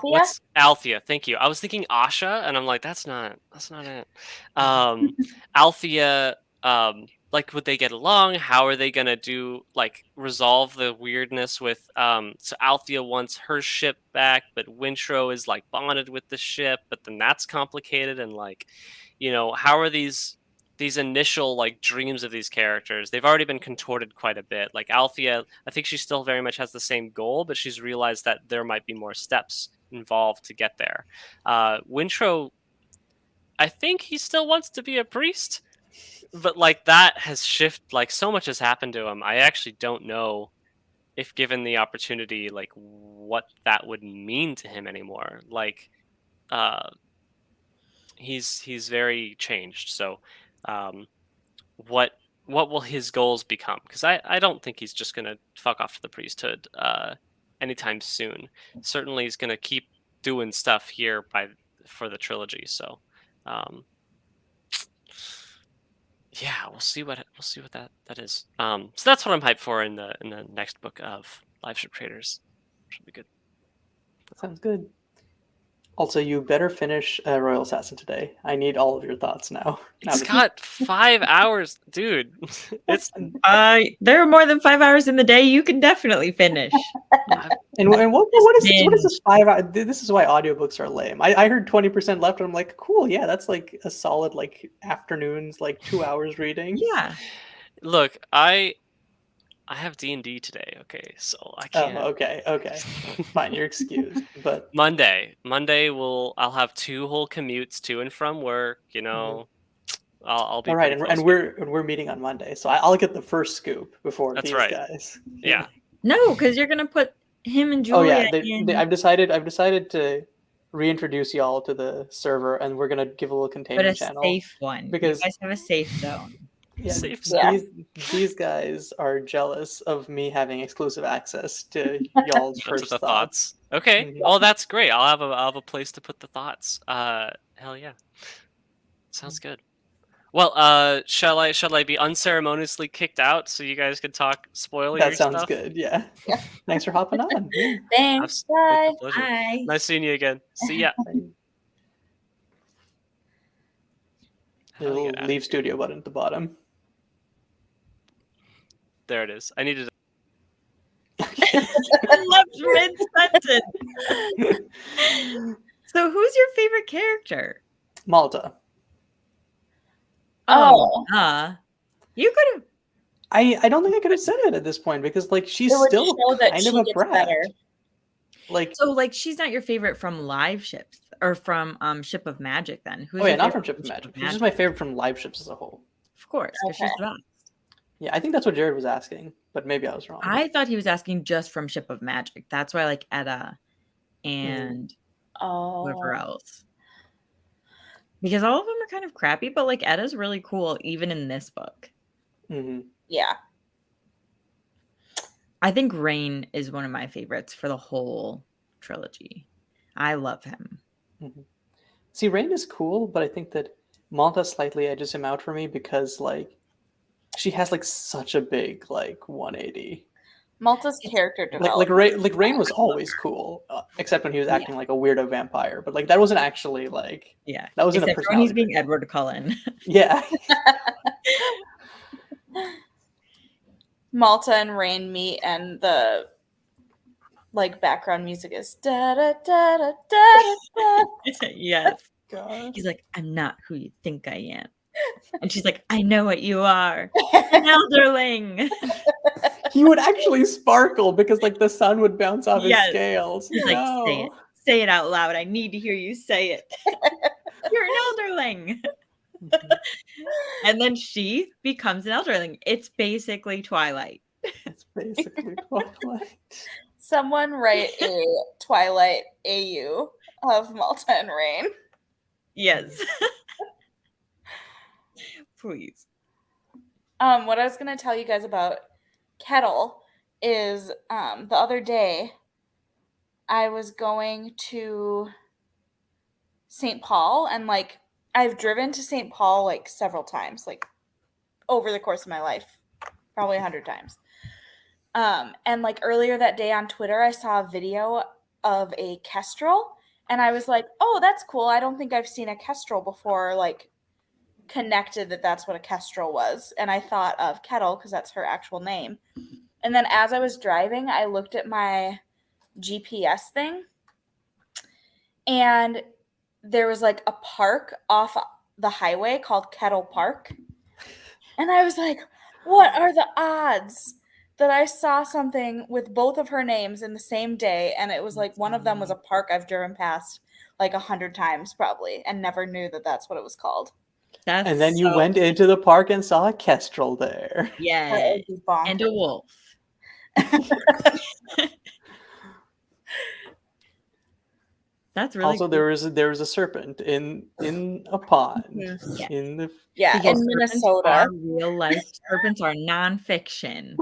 what's Althea? Thank you. I was thinking Asha, and I'm like, that's not it. Althea, like would they get along? How are they gonna resolve the weirdness with so Althea wants her ship back, but Wintro is like bonded with the ship, but then that's complicated. And like, how are these initial like dreams of these characters, they've already been contorted quite a bit. Like Althea, I think she still very much has the same goal, but she's realized that there might be more steps involved to get there. Wintro, I think he still wants to be a priest, but like that has shifted. Like so much has happened to him. I actually don't know if given the opportunity, like what that would mean to him anymore. Like, he's very changed. So, what what will his goals become? Because I don't think he's just gonna fuck off to the priesthood anytime soon. Certainly, he's gonna keep doing stuff here for the trilogy. So, um, yeah, we'll see what that is. So that's what I'm hyped for in the next book of Liveship Traders. Should be good. Sounds good. Also, you better finish Royal Assassin today. I need all of your thoughts now. It's got 5 hours, dude. It's there are more than 5 hours in the day. You can definitely finish. and what is this 5 hour? This is why audiobooks are lame. I heard 20% left, and I'm like, cool, yeah, that's like a solid like afternoon's like 2 hours reading. Yeah. Look, I have D&D today, okay, so I can't. Oh, okay, fine, you're excused. But Monday I'll have 2 whole commutes to and from work. You know, I'll be all right, pretty and close. we're meeting on Monday, so I'll get the first scoop before That's these right. guys. Yeah. No, because you're gonna put him and Oh Julia yeah, I've decided to reintroduce y'all to the server, and we're gonna give a little but containment a channel. safe one. Because- You guys have a safe zone. Yeah, Safe these guys are jealous of me having exclusive access to y'all's Those are first the thoughts. Okay. Mhm. Oh, that's great. I'll have a place to put the thoughts. Hell yeah. Sounds good. Well, shall I be unceremoniously kicked out so you guys can talk spoiler That sounds stuff? good. Yeah. Thanks for hopping on. Yeah. Thanks. Absolutely Bye. pleasure. Bye. Nice seeing you again. See ya. The little leave studio button at the bottom. There it is. I needed. Left mid-sentence. So who's your favorite character? Malta. Oh. You could have. I don't think I could have said it at this point because like she's It would still show that kind she of a gets brat. better. Like So like she's not your favorite from live ships or from Ship of Magic then? Who's oh yeah, your not favorite from Ship of Magic. She's just my favorite from live ships as a whole. Of course, because she's Okay. the best. Yeah, I think that's what Jared was asking, but maybe I was wrong. I thought he was asking just from Ship of Magic. That's why I like Edda and whoever Oh. else. Because all of them are kind of crappy, but like Edda's really cool even in this book. Mhm. Yeah. I think Rain is one of my favorites for the whole trilogy. I love him. See, Rain is cool, but I think that Malta slightly edges him out for me because like she has like such a big like 180. Malta's character development. Rain was always cool, except when he was acting like a weirdo vampire. But like that wasn't actually like Yeah. that wasn't a Except when he's personality. being Edward Cullen. Yeah. Malta and Rain meet, and the like background music is da da da da da da. Yes. God. He's like, I'm not who you think I am. And she's like, I know what you are. An elderling. He would actually sparkle because like the sun would bounce off his Yes. scales. He's like, say it. Say it out loud. I need to hear you say it. You're an elderling. And then she becomes an elderling. It's basically Twilight. It's basically Twilight. Someone write a Twilight AU of Malta and Rain. Yes. Please. What I was gonna tell you guys about Kettle is the other day I was going to St. Paul, and like I've driven to St. Paul like several times, like over the course of my life, probably 100 times. And like earlier that day on Twitter, I saw a video of a kestrel, and I was like, oh, that's cool. I don't think I've seen a kestrel before, like connected that that's what a kestrel was. And I thought of Kettle because that's her actual name. And then as I was driving, I looked at my GPS thing, and there was like a park off the highway called Kettle Park. And I was like, what are the odds that I saw something with both of her names in the same day? And it was like one of them was a park I've driven past like 100 times probably and never knew that that's what it was called. And then you went into the park and saw a kestrel there. Yeah. And a wolf. That's really Also, cool. there was a serpent in a pond Mhm. Yes. in the. Yeah, Because in serpents Minnesota. are real life. Serpents are nonfiction.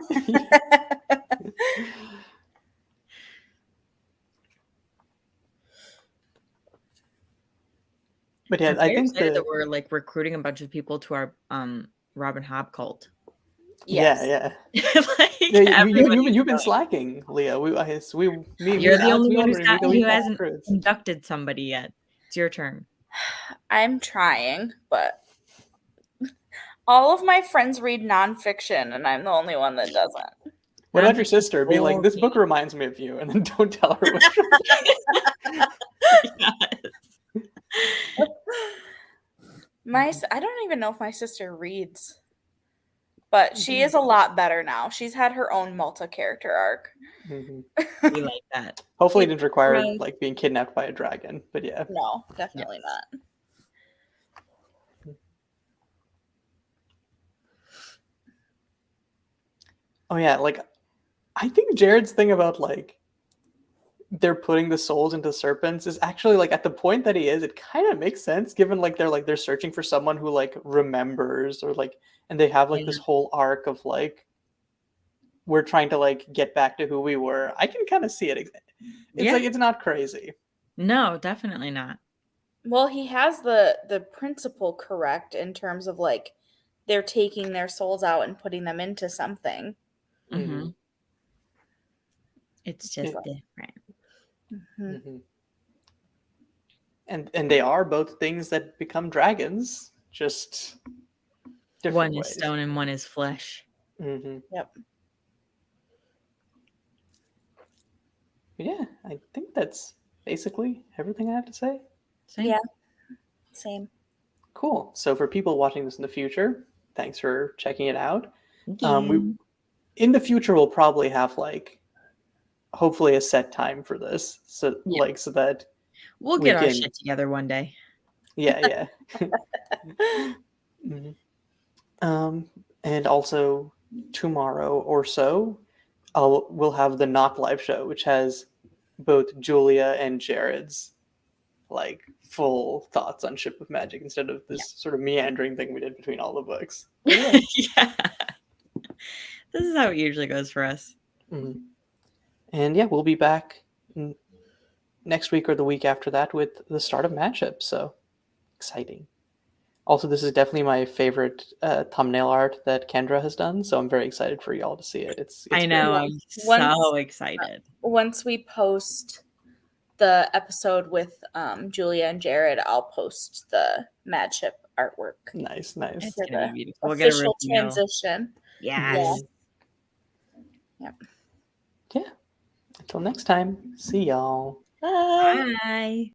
But yeah, I'm I very think excited that we're like recruiting a bunch of people to our Robin Hobb cult. Yes. yeah. Like Yeah, everybody. you've been slacking, Leah. Me You're and the Alex, only we one already who got hasn't recruits. inducted somebody yet. It's your turn. I'm trying, but all of my friends read nonfiction, and I'm the only one that doesn't. What about your Nonfiction sister? Be like, this book boring. reminds me of you, and then don't tell her which one. Yes. I don't even know if my sister reads, but she is a lot better now. She's had her own multi-character arc. Mhm. We like that. Hopefully, it didn't require Right. like being kidnapped by a dragon. But yeah, No, definitely Yes. not. oh yeah, like I think Jared's thing about like they're putting the souls into serpents is actually like at the point that he is, it kind of makes sense given like they're searching for someone who like remembers or like, and they have like Yeah. this whole arc of like we're trying to like get back to who we were. I can kind of see it. It's Yeah. like it's not crazy. No, definitely not. Well, he has the principle correct in terms of like they're taking their souls out and putting them into something. Mhm. It's just Yeah. different. Mhm. Mhm. And they are both things that become dragons, just different One ways. is stone and one is flesh. Mm-hmm. Yep. Yeah, I think that's basically everything I have to say. Same. Yeah. Same. Cool. So for people watching this in the future, thanks for checking it out. Thank We you. in the future we'll probably have like hopefully a set time for this, so Yeah. like so that We'll we get our can- shit together one day. yeah. Mhm. And also tomorrow or so, we'll have the Not Live show, which has both Julia and Jared's like full thoughts on Ship of Magic instead of this sort of meandering thing we did between all the books. Yeah. This is how it usually goes for us. Mhm. And yeah, we'll be back next week or the week after that with the start of Matchup. So exciting. Also, this is definitely my favorite thumbnail art that Kendra has done. So I'm very excited for y'all to see it. It's I know. great. I'm Once- so excited. Once we post the episode with Julia and Jared, I'll post the Madship artwork. Nice. It's For gonna the be beautiful. We'll get a official reveal. transition. Yes. Yep. Yeah. Until next time, see y'all. Bye. Bye.